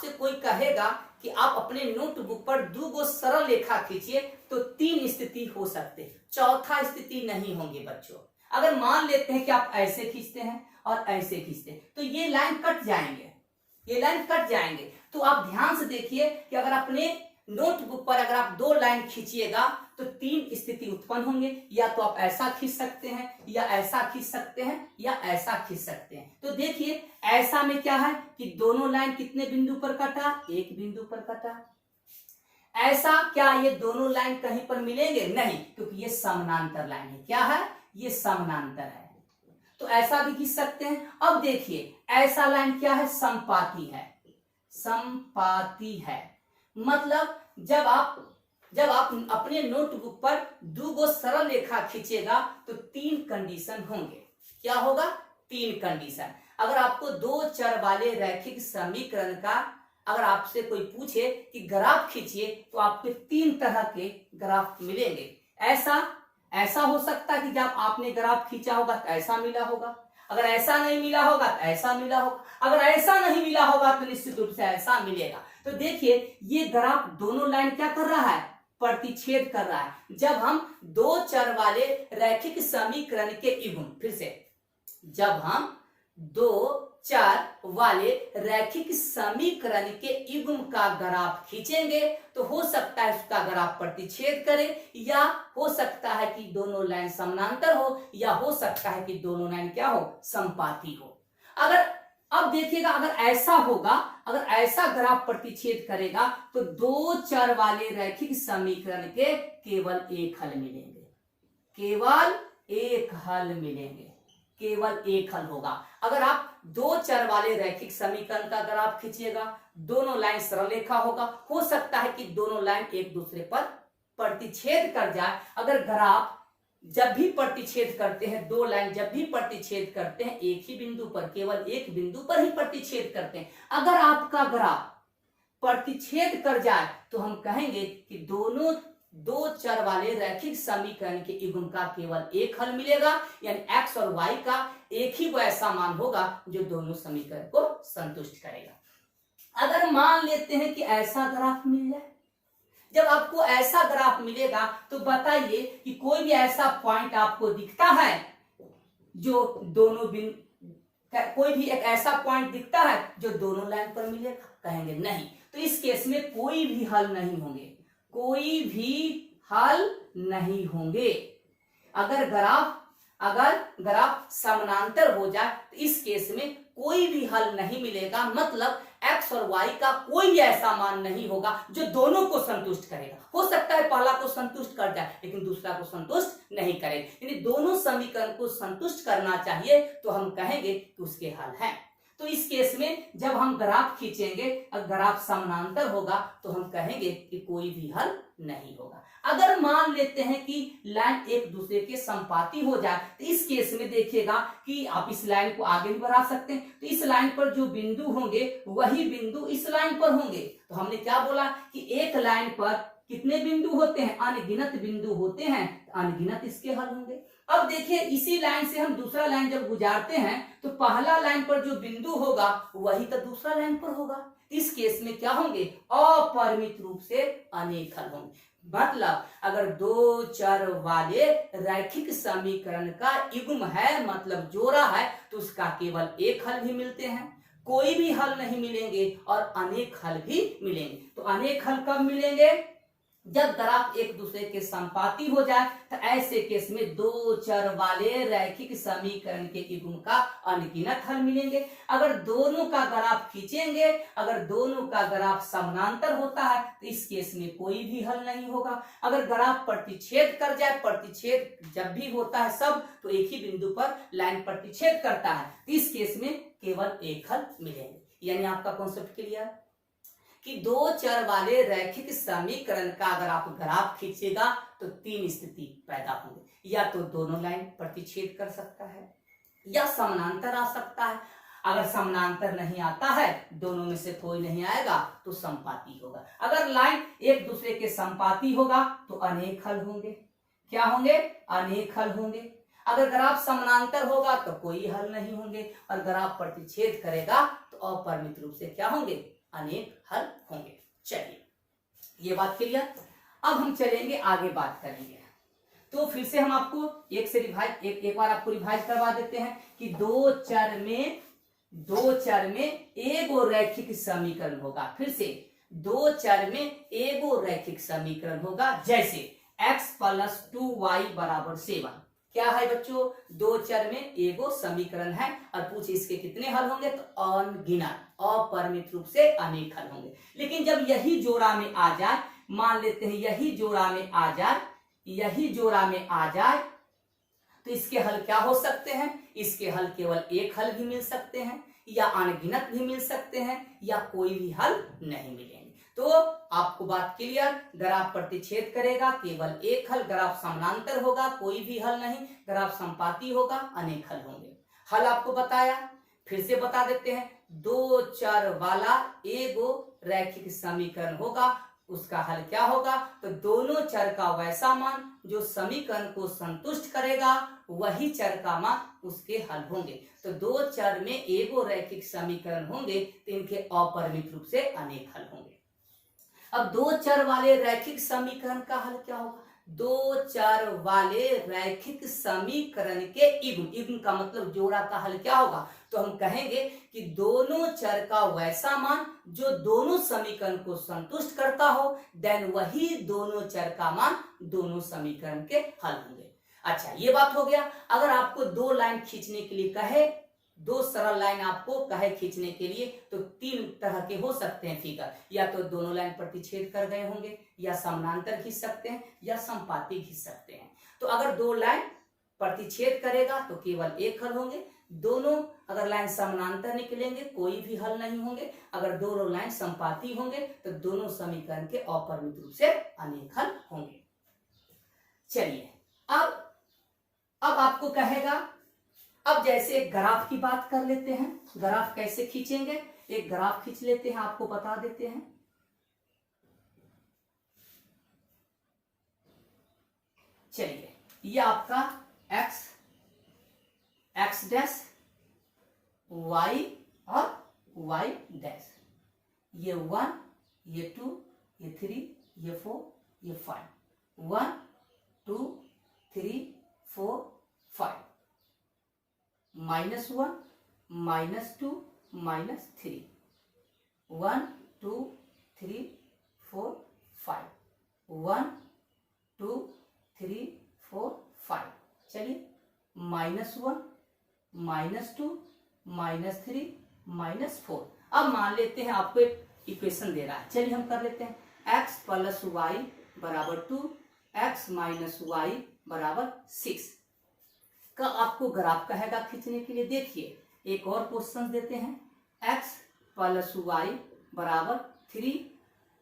कोई कहेगा कि आप अपने नोटबुक पर दो सरल रेखा खींचिए, तो तीन स्थिति हो सकते हैं, चौथा स्थिति नहीं होंगे बच्चों। अगर मान लेते हैं कि आप ऐसे खींचते हैं और ऐसे खींचते हैं, तो ये लाइन कट जाएंगे, तो आप ध्यान से देखिए कि अगर अपने नोटबुक पर अगर आप दो लाइन खींचिएगा तो तीन स्थिति उत्पन्न होंगे, या तो आप ऐसा खींच सकते हैं, या ऐसा खींच सकते हैं, या ऐसा खींच सकते हैं। तो देखिए ऐसा में क्या है कि दोनों लाइन कितने बिंदु पर कटा, एक बिंदु पर कटा। ऐसा क्या ये दोनों लाइन कहीं पर मिलेंगे, नहीं, क्योंकि ये समानांतर लाइन है। क्या है, ये समानांतर है, तो ऐसा भी खींच सकते हैं। अब देखिए ऐसा लाइन क्या है, समपाती है, मतलब जब आप अपने नोटबुक पर दो सरल रेखा खींचेगा तो तीन कंडीशन होंगे। क्या होगा, तीन कंडीशन। अगर आपको दो चर वाले रैखिक समीकरण का अगर आपसे कोई पूछे कि ग्राफ खींचिए, तो आपको तीन तरह के ग्राफ मिलेंगे। ऐसा हो सकता है कि जब आपने ग्राफ खींचा होगा तो ऐसा मिला होगा, अगर ऐसा नहीं मिला होगा तो ऐसा मिला होगा, अगर ऐसा नहीं मिला होगा तो निश्चित रूप से ऐसा मिलेगा। तो देखिए ये ग्राफ दोनों लाइन क्या कर रहा है, प्रतिच्छेद कर रहा है। जब हम दो चर वाले रैखिक समीकरण के युग्म, फिर से जब हम दो चर वाले रैखिक समीकरण के युग्म का ग्राफ खींचेंगे तो हो सकता है उसका ग्राफ प्रतिच्छेद करे, या हो सकता है कि दोनों लाइन समानांतर हो, या हो सकता है कि दोनों लाइन क्या हो, समपाती हो। अब देखिएगा अगर ऐसा होगा, अगर ऐसा ग्राफ प्रतिच्छेद करेगा तो दो चर वाले रैखिक समीकरण के केवल एक हल मिलेंगे, केवल एक हल होगा। अगर आप दो चर वाले रैखिक समीकरण का ग्राफ खींचिएगा, दोनों लाइन सरल रेखा होगा, हो सकता है कि दोनों लाइन एक दूसरे पर प्रतिच्छेद कर जाए। अगर ग्राफ जब भी प्रतिच्छेद करते हैं, दो लाइन जब भी प्रतिच्छेद करते हैं एक ही बिंदु पर, केवल एक बिंदु पर ही प्रतिच्छेद करते हैं। अगर आपका ग्राफ प्रतिच्छेद कर जाए तो हम कहेंगे कि दोनों दो चर वाले रैखिक समीकरण के युग्म का केवल एक हल मिलेगा, यानी x और y का एक ही वो ऐसा मान होगा जो दोनों समीकरण को संतुष्ट करेगा। अगर मान लेते हैं कि ऐसा ग्राफ मिल जाए, जब आपको ऐसा ग्राफ मिलेगा तो बताइए कि कोई भी ऐसा पॉइंट आपको दिखता है जो दोनों कोई भी एक ऐसा पॉइंट दिखता है जो दोनों लाइन पर मिलेगा? कहेंगे नहीं। तो इस केस में कोई भी हल नहीं होंगे, कोई भी हल नहीं होंगे। अगर ग्राफ समानांतर हो जाए तो इस केस में कोई भी हल नहीं मिलेगा, मतलब x और y का कोई भी ऐसा मान नहीं होगा जो दोनों को संतुष्ट करेगा। हो सकता है पहला को संतुष्ट कर जाए लेकिन दूसरा को संतुष्ट नहीं करेगा, यानी दोनों समीकरण को संतुष्ट करना चाहिए तो हम कहेंगे कि उसके हल हैं। तो इस केस में जब हम ग्राफ खींचेंगे, अगर ग्राफ समानांतर होगा तो हम कहेंगे कि कोई भी हल नहीं होगा। अगर मान लेते हैं कि लाइन एक दूसरे के संपाती हो जाए तो इस केस में देखिएगा कि आप इस लाइन को आगे भी बढ़ा सकते हैं, तो इस लाइन पर जो बिंदु होंगे वही बिंदु इस लाइन पर होंगे। तो हमने क्या बोला कि एक लाइन पर कितने बिंदु होते हैं? अनगिनत बिंदु होते हैं, तो अनगिनत इसके हल होंगे। अब देखिए इसी लाइन से हम दूसरा लाइन जब गुजारते हैं तो पहला लाइन पर जो बिंदु होगा वही तो दूसरा लाइन पर होगा। इस केस में क्या होंगे? अपरिमित रूप से अनेक हल होंगे। मतलब अगर दो चर वाले रैखिक समीकरण का युग्म है, मतलब जोड़ा है, तो उसका केवल एक हल भी मिलते हैं, कोई भी हल नहीं मिलेंगे और अनेक हल भी मिलेंगे। तो अनेक हल कब मिलेंगे? जब ग्राफ एक दूसरे के संपाती हो जाए, तो ऐसे केस में दो चर वाले रैखिक समीकरण के युग्म का अनगिनत हल मिलेंगे। अगर दोनों का ग्राफ खींचेंगे, अगर दोनों का ग्राफ समानांतर होता है तो इस केस में कोई भी हल नहीं होगा। अगर ग्राफ प्रतिच्छेद कर जाए, प्रतिच्छेद जब भी होता है सब तो एक ही बिंदु पर लाइन प्रतिच्छेद करता है, तो इस केस में केवल एक हल मिलेंगे। यानी आपका कॉन्सेप्ट क्लियर कि दो चर वाले रैखिक समीकरण का अगर आप ग्राफ खींचेगा तो तीन स्थिति पैदा होंगे, या तो दोनों लाइन प्रतिच्छेद कर सकता है या समानांतर आ सकता है। अगर समानांतर नहीं आता है, दोनों में से कोई नहीं आएगा, तो संपाती होगा। अगर लाइन एक दूसरे के संपाती होगा तो अनेक हल होंगे। क्या होंगे? अनेक हल होंगे। अगर ग्राफ समानांतर होगा तो कोई हल नहीं होंगे, और ग्राफ प्रतिच्छेद करेगा तो अपरिमित रूप से क्या होंगे? अनेक हल होंगे। चलिए ये बात क्लियर। अब हम चलेंगे आगे बात करेंगे। तो फिर से हम आपको एक से रिवाइज एक बार आपको रिवाइज करवा देते हैं कि दो चर में एगो रैखिक समीकरण होगा। फिर से दो चर में एगो रैखिक समीकरण होगा, जैसे x + 2y = 7। क्या है बच्चों? दो चर में एगो समीकरण है और पूछ इसके कितने हल होंगे? तो अनगिनत, अपरिमित रूप से अनेक हल होंगे। लेकिन जब यही जोड़ा में आ जाए, मान लेते हैं यही जोड़ा में आ जाए तो इसके हल क्या हो सकते हैं? इसके हल केवल एक हल भी मिल सकते हैं, या अनगिनत भी मिल सकते हैं, या कोई भी हल नहीं मिलेंगे। तो आपको बात क्लियर। ग्राफ प्रतिच्छेद करेगा, केवल एक हल। ग्राफ समानांतर होगा, कोई भी हल नहीं। ग्राफ संपाती होगा, अनेक हल होंगे। हल आपको बताया, फिर से बता देते हैं। दो चर वाला एगो रैखिक समीकरण होगा, उसका हल क्या होगा? तो दोनों चर का वैसा मान जो समीकरण को संतुष्ट करेगा, वही चर का मान उसके हल होंगे। तो दो चर में एगो रैखिक समीकरण होंगे तो इनके अपरिमित रूप से अनेक हल होंगे। अब दो चर वाले रैखिक समीकरण का हल क्या होगा? दो चर वाले रैखिक समीकरण के युग्म का मतलब जोड़ा का हल क्या होगा? तो हम कहेंगे कि दोनों चर का वैसा मान जो दोनों समीकरण को संतुष्ट करता हो, देन वही दोनों चर का मान दोनों समीकरण के हल होंगे। अच्छा, ये बात हो गया। अगर आपको दो लाइन खींचने के लिए कहे, दो सरल लाइन आपको कहे खींचने के लिए, तो तीन तरह के हो सकते हैं फिगर। या तो दोनों लाइन प्रतिच्छेद कर गए होंगे, या समानांतर खींच सकते हैं, या संपाती खींच सकते हैं। तो अगर दो लाइन प्रतिच्छेद करेगा तो केवल एक हल होंगे। दोनों अगर लाइन समानांतर निकलेंगे कोई भी हल नहीं होंगे। अगर दोनों लाइन संपाती होंगे तो दोनों समीकरण के अपरिमित रूप से अनेक हल होंगे। चलिए अब आपको कहेगा, अब जैसे एक ग्राफ की बात कर लेते हैं। ग्राफ कैसे खींचेंगे? एक ग्राफ खींच लेते हैं, आपको बता देते हैं। चलिए ये आपका x x डैश y और y डैश, ये 1 ये 2 ये 3 ये 4 ये 5, 1 2 3 4 5, -1 -2 -3, 1 2 3 4 5, 1 2 3 4 5, चलिए -1 -2 -3 -4। अब मान लेते हैं आपको एक इक्वेशन दे रहा है, चलिए हम कर लेते हैं। x प्लस वाई बराबर 2, x माइनस वाई बराबर 6 का आपको ग्राफ कहेगा खींचने के लिए। देखिए एक और क्वेश्चन देते हैं, x प्लस वाई बराबर 3,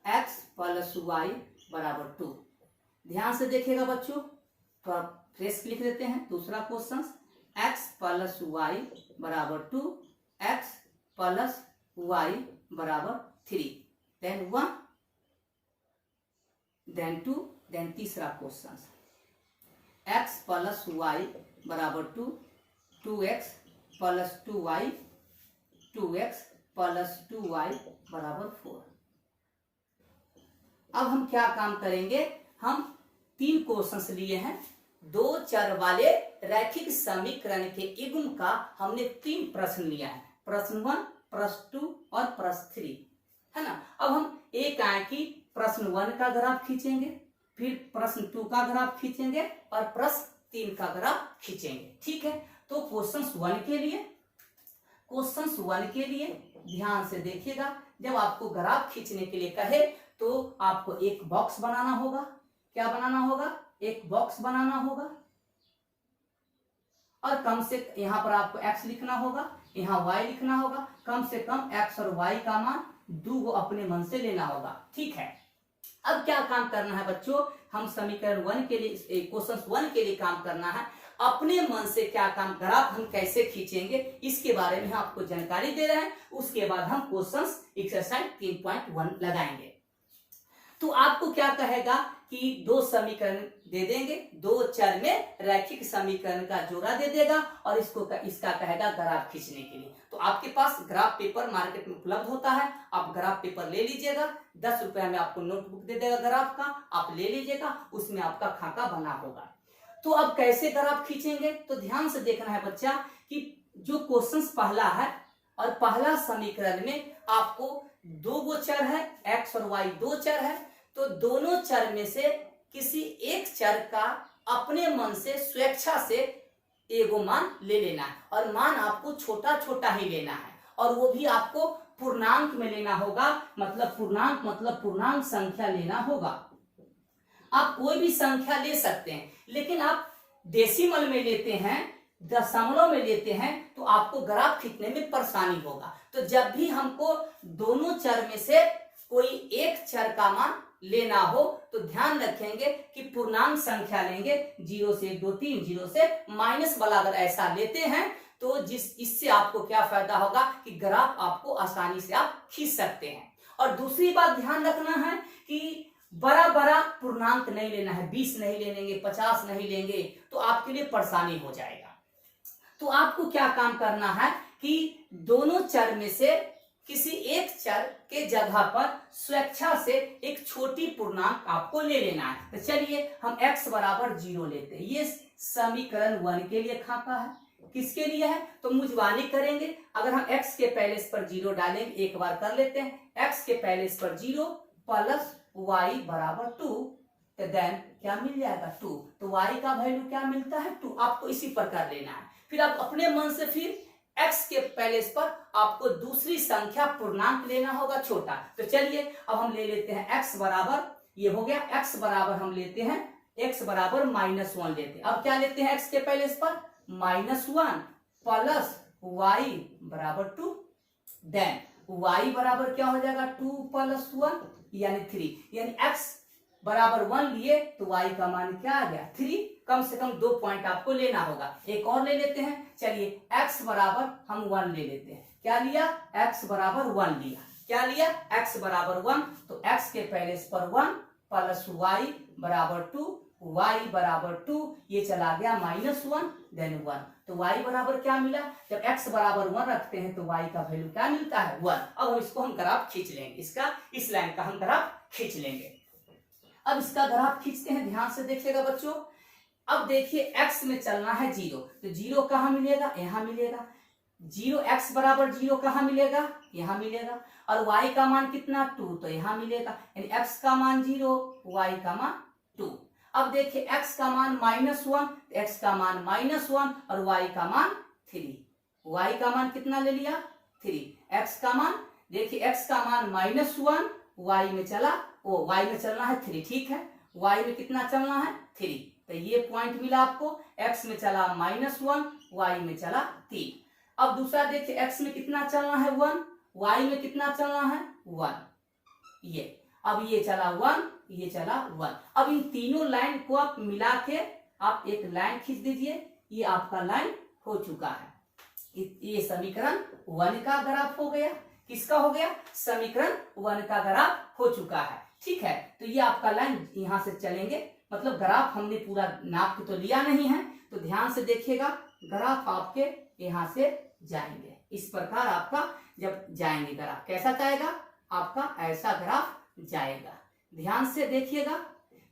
x प्लस वाई बराबर 2। ध्यान से देखिएगा बच्चों, थोड़ा फ्रेश लिख देते हैं। दूसरा क्वेश्चन, x प्लस वाई बराबर 2, x प्लस वाई बराबर 3, देन 1 देन 2, देन तीसरा क्वेश्चन, x प्लस वाई बराबर 2, 2x plus 2y, 2x plus 2y बराबर 4। अब हम क्या काम करेंगे, हम 3 क्वेश्चंस लिए हैं। 2 चर वाले रैखिक समीकरण के युग्म का हमने 3 प्रश्न लिया है, प्रश्न 1, प्रश्न 2 और प्रश्न 3, है ना। अब हम एक आए कि प्रश्न 1 का ग्राफ खींचेंगे, फिर प्रश्न 2 का ग्राफ खींचेंगे और प्रश्न 3 का ग्राफ खींचेंगे, ठीक है। तो क्वेश्चन 1 के लिए ध्यान से देखिएगा, जब आपको ग्राफ खींचने के लिए कहे तो आपको एक बॉक्स बनाना होगा। क्या बनाना होगा, एक बॉक्स बनाना होगा, और कम से यहां पर आपको x लिखना होगा, यहाँ y लिखना होगा। कम से कम x और y का मान 2 अपने मन से लेना होगा, ठीक है। अब क्या काम करना है बच्चों, हम समीकरण 1 के लिए, क्वेश्चन 1 के लिए काम करना है। अपने मन से क्या काम, ग्राफ हम कैसे खींचेंगे इसके बारे में आपको जानकारी दे रहे हैं। उसके बाद हम क्वेश्चन एक्सरसाइज 3.1 लगाएंगे। तो आपको क्या कहेगा कि 2 समीकरण दे देंगे, 2 चर में रैखिक समीकरण का जोड़ा दे देगा और इसका कहेगा ग्राफ खींचने के लिए। तो आपके पास ग्राफ पेपर मार्केट में उपलब्ध होता है, आप ग्राफ पेपर ले लीजिएगा। 10 रुपए में आपको नोटबुक दे देगा ग्राफ का, आप ले लीजिएगा, उसमें आपका खाका बना होगा। तो अब कैसे ग्राफ खींचेंगे, तो ध्यान से देखना है बच्चा कि जो क्वेश्चन पहला है और पहला समीकरण में आपको 2 गो चर है, x और y 2 चर है। तो दोनों चर में से किसी एक चर का अपने मन से स्वेच्छा से एगो मान ले लेना है, और मान आपको छोटा छोटा ही लेना है, और वो भी आपको पूर्णांक में लेना होगा। मतलब पूर्णांक संख्या लेना होगा। आप कोई भी संख्या ले सकते हैं, लेकिन आप डेसिमल में लेते हैं, दशमलव में लेते हैं, तो आपको ग्राफ खींचने में परेशानी होगा। तो जब भी हमको दोनों चर में से कोई एक चर का मान लेना हो तो ध्यान रखेंगे कि पूर्णांक संख्या लेंगे। 0 से 1 2 3, 0 से माइनस वाला अगर ऐसा लेते हैं तो इससे आपको क्या फायदा होगा कि ग्राफ आपको आसानी से आप खींच सकते हैं। और दूसरी बात ध्यान रखना है कि बड़ा पूर्णांक नहीं लेना है, 20 नहीं लेंगे, 50 नहीं लेंगे, तो आपके लिए परेशानी हो जाएगा। तो आपको क्या काम करना है कि दोनों चर में से किसी एक चर के जगह पर स्वेच्छा से एक छोटी पूर्णांक आपको ले लेना है। तो चलिए हम x बराबर 0 लेते हैं। ये समीकरण 1 के लिए खाका है। किसके लिए है, तो मुजवानी करेंगे। अगर हम x के पहले पर 0 डालेंगे, एक बार कर लेते हैं। x के पहले पर 0 प्लस y बराबर 2, तो देन क्या मिल जाएगा 2। तो y का वैल्यू क्या मिलता है 2। आपको इसी पर कर लेना है। फिर आप अपने मन से फिर x के पहले पर आपको दूसरी संख्या पूर्णांक लेना होगा छोटा। तो चलिए अब हम ले लेते हैं x बराबर, ये हो गया x बराबर, हम लेते हैं x बराबर -1 लेते हैं। अब क्या लेते हैं x के पहले पर -1 प्लस y बराबर 2, देन y बराबर क्या हो जाएगा 2 + 1 यानी 3, यानी x बराबर 1 लिए तो y का मान क्या आ गया 3। कम से कम 2 पॉइंट आपको लेना होगा। एक और ले लेते हैं, चलिए x बराबर हम 1 ले लेते हैं। क्या लिया, x बराबर 1 लिया। क्या लिया, x बराबर 1, तो x के पहले पर 1 प्लस y बराबर 2 y बराबर 2, ये चला गया -1 देन 1। तो y बराबर क्या मिला, जब x बराबर 1 रखते हैं तो y का वैल्यू क्या मिलता है 1। अब हम इसको ग्राफ खींच लेंगे, इसका इस लाइन का हम ग्राफ खींच लेंगे। अब इसका ग्राफ खींचते हैं, ध्यान से देखिएगा बच्चों। अब देखिए x में चलना है 0, तो 0 कहाँ मिलेगा, यहाँ मिलेगा। 0 x बराबर 0 कहाँ मिलेगा, यहाँ मिलेगा। और y का मान कितना 2, तो यहाँ मिलेगा। यानी x का मान 0, y का मान 2। अब देखिए x का मान -1, x का मान -1 और y का मान 3। y का मान कितना ले लिया 3, x का मान देखिए x का मान -1, y में चला y में चलना है 3, ठीक है। y में कितना चलना है 3, तो ये पॉइंट मिला आपको। x में चला -1, y में चला 3। अब दूसरा देखिए x में कितना चलना है 1, y में कितना चलना है 1। ये अब ये चला 1, ये चला 1। अब इन तीनों लाइन को आप मिला के आप एक लाइन खींच दीजिए, ये आपका लाइन हो चुका है। ये समीकरण 1 का ग्राफ हो गया। किसका हो गया, समीकरण 1 का ग्राफ हो चुका है, ठीक है। तो ये आपका लाइन यहां से चलेंगे, मतलब ग्राफ हमने पूरा नाप के तो लिया नहीं है, तो ध्यान से देखिएगा। ग्राफ आपके यहां से जाएंगे इस प्रकार, आपका जब जाएंगे ग्राफ कैसा जाएगा, आपका ऐसा ग्राफ जाएगा। ध्यान से देखिएगा।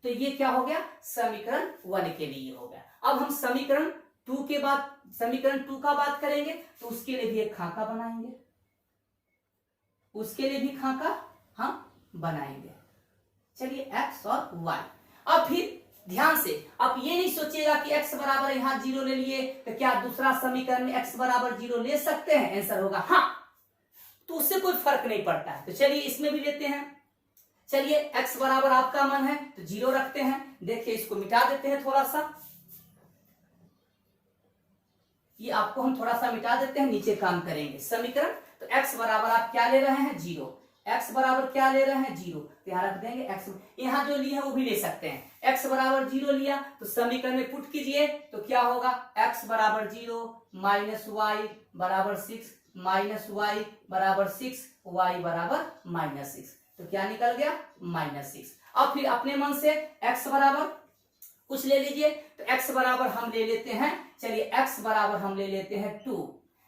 तो ये क्या हो गया, समीकरण 1 के लिए हो गया। अब हम समीकरण 2 के बाद समीकरण 2 का बात करेंगे, तो उसके लिए भी एक खाका बनाएंगे, उसके लिए भी खाका हम बनाएंगे। चलिए x और y। अब फिर ध्यान से आप ये नहीं सोचिएगा कि x बराबर यहाँ 0 ले लिए, तो क्या दूसरा समीकरण में x बराबर 0 ले सकते हैं, आंसर होगा हाँ। तो उससे कोई फर्क नहीं पड़ता है। तो चलिए इसमें भी लेते हैं। चलिए x बराबर आपका मन है तो 0 रखते हैं। देखिए इसको मिटा देते हैं थोड़ा सा, ये आपको हम थोड़ा सा मिटा देते हैं, नीचे काम करेंगे समीकरण। तो x बराबर आप क्या ले रहे हैं 0, x बराबर क्या ले रहे हैं 0, तो यहाँ रख देंगे x। यहाँ जो लिए है वो भी ले सकते हैं। x बराबर 0 लिया तो समीकरण में पुट कीजिए, तो क्या होगा x बराबर 0 -y बराबर 6 -y बराबर 6 y बराबर -6। तो क्या निकल गया -6। अब फिर अपने मन से x बराबर कुछ ले लीजिए, तो x बराबर हम ले लेते हैं। चलिए x बराबर हम ले लेते हैं 2।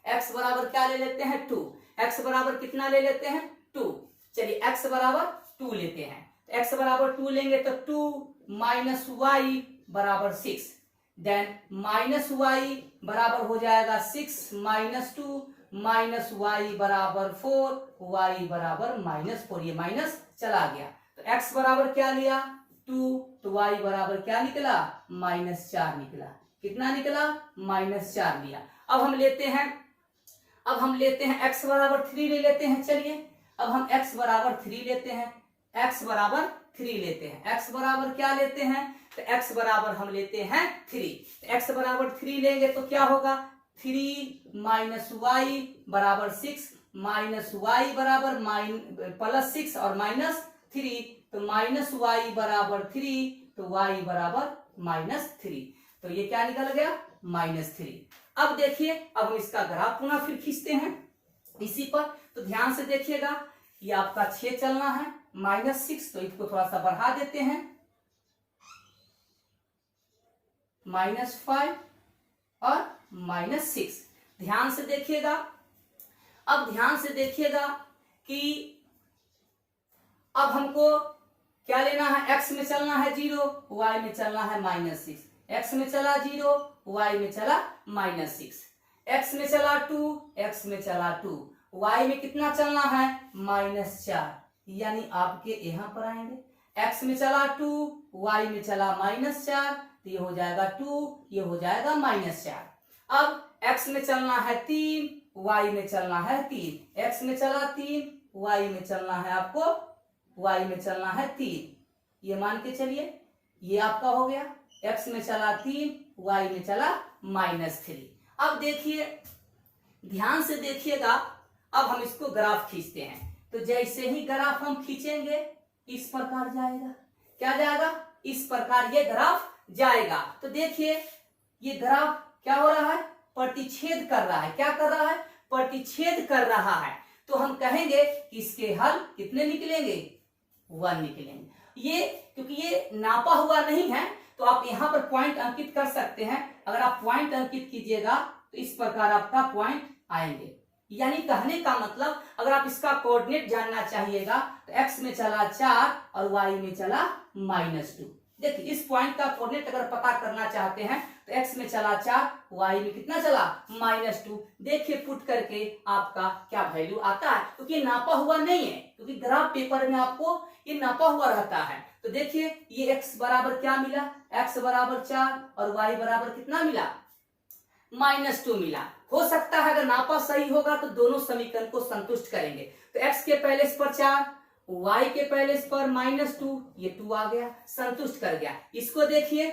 x बराबर क्या ले लेते हैं 2, x बराबर कितना ले लेते हैं 2। चलिए x बराबर 2 लेते हैं, तो x बराबर 2 लेंगे तो 2 -y बराबर 6, देन -y बराबर हो जाएगा 6 -2 -y बराबर 4, y बराबर -4, ये माइनस चला गया। तो x बराबर क्या लिया 2, तो y बराबर क्या निकला -4 निकला। कितना निकला -4 लिया। अब हम लेते हैं x बराबर 3 ले लेते हैं। चलिए अब हम x बराबर 3 लेते हैं, x बराबर 3 लेते हैं। x बराबर क्या लेते हैं, तो x बराबर हम लेते हैं 3। तो x बराबर 3 लेंगे तो क्या होगा 3 -y बराबर 6 -y बराबर +6 और -3, तो -y बराबर 3, तो y बराबर -3। तो ये क्या निकल गया -3। अब देखिए, अब हम इसका ग्राफ पुनः फिर खींचते हैं इसी पर। तो ध्यान से देखिएगा, ये आपका 6 चलना है -6, तो इसको थोड़ा सा बढ़ा देते हैं -5 और -6। ध्यान से देखिएगा। अब ध्यान से देखिएगा कि अब हमको क्या लेना है, x में चलना है 0, y में चलना है -6। x में चला 0, y में चला -6। x में चला 2, x में चला 2, y में कितना चलना है -4, यानी आपके यहाँ पर आएंगे। x में चला 2, y में चला -4, तो ये हो जाएगा 2, ये हो जाएगा -4। अब x में चलना है 3, y में चलना है 3। x में चला 3, y में चलना है आपको, y में चलना है 3, ये मान के चलिए ये आपका हो गया। x में चला 3, y में चला -3। अब देखिए, ध्यान से देखिएगा। अब हम इसको ग्राफ खींचते हैं, तो जैसे ही ग्राफ हम खींचेंगे इस प्रकार जाएगा। क्या जाएगा, इस प्रकार ये ग्राफ जाएगा। तो देखिए ये ग्राफ क्या हो रहा है, प्रतिच्छेद कर रहा है। क्या कर रहा है, प्रतिच्छेद कर रहा है। तो हम कहेंगे कि इसके हल कितने निकलेंगे 1 निकलेंगे। ये क्योंकि ये नापा हुआ नहीं है, तो आप यहाँ पर पॉइंट अंकित कर सकते हैं। अगर आप पॉइंट अंकित कीजिएगा तो इस प्रकार आपका पॉइंट आएंगे। यानी कहने का मतलब अगर आप इसका कोऑर्डिनेट जानना चाहिएगा तो x में चला 4 और y में चला -2। देखिए इस पॉइंट का कोऑर्डिनेट अगर पता करना चाहते हैं तो x में चला 4, y में कितना चला -2। देखिए पुट करके आपका क्या वैल्यू आता है, क्योंकि नापा हुआ नहीं है, क्योंकि ग्राफ पेपर में आपको ये नापा हुआ रहता है। तो देखिए ये x बराबर क्या मिला, x बराबर 4 और y बराबर कितना मिला, -2 मिला। हो सकता है अगर नापा सही होगा तो दोनों समीकरण को संतुष्ट करेंगे। तो x के पहले इस पर 4, y के पहले इस पर -2, ये 2 आ गया, संतुष्ट कर गया। इसको देखिए,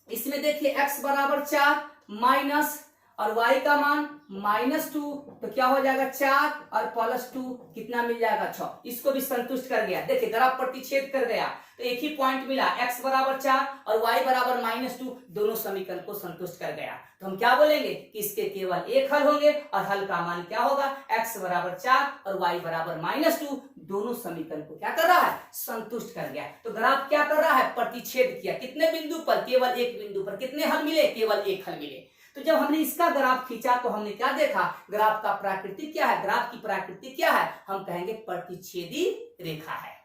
इसमें देखिए x बराबर 4 माइनस और y का मान -2, तो क्या हो जाएगा 4 और +2 कितना मिल जाएगा 6। इसको भी संतुष्ट कर गया। देखिए ग्राफ प्रतिच्छेद कर गया तो एक ही पॉइंट मिला, x बराबर 4 और y बराबर -2, दोनों समीकरण को संतुष्ट कर गया। तो हम क्या बोलेंगे कि इसके केवल एक हल होंगे और हल का मान क्या होगा, x बराबर 4 और y बराबर -2, दोनों समीकरण को क्या कर रहा है, संतुष्ट कर गया। तो ग्राफ क्या कर रहा है, प्रतिच्छेद किया। कितने बिंदु पर, केवल एक बिंदु पर। कितने हल मिले, केवल एक हल मिले। तो जब हमने इसका ग्राफ खींचा तो हमने क्या देखा, ग्राफ का प्रकृति क्या है, ग्राफ की प्रकृति क्या है, हम कहेंगे प्रतिच्छेदी रेखा है।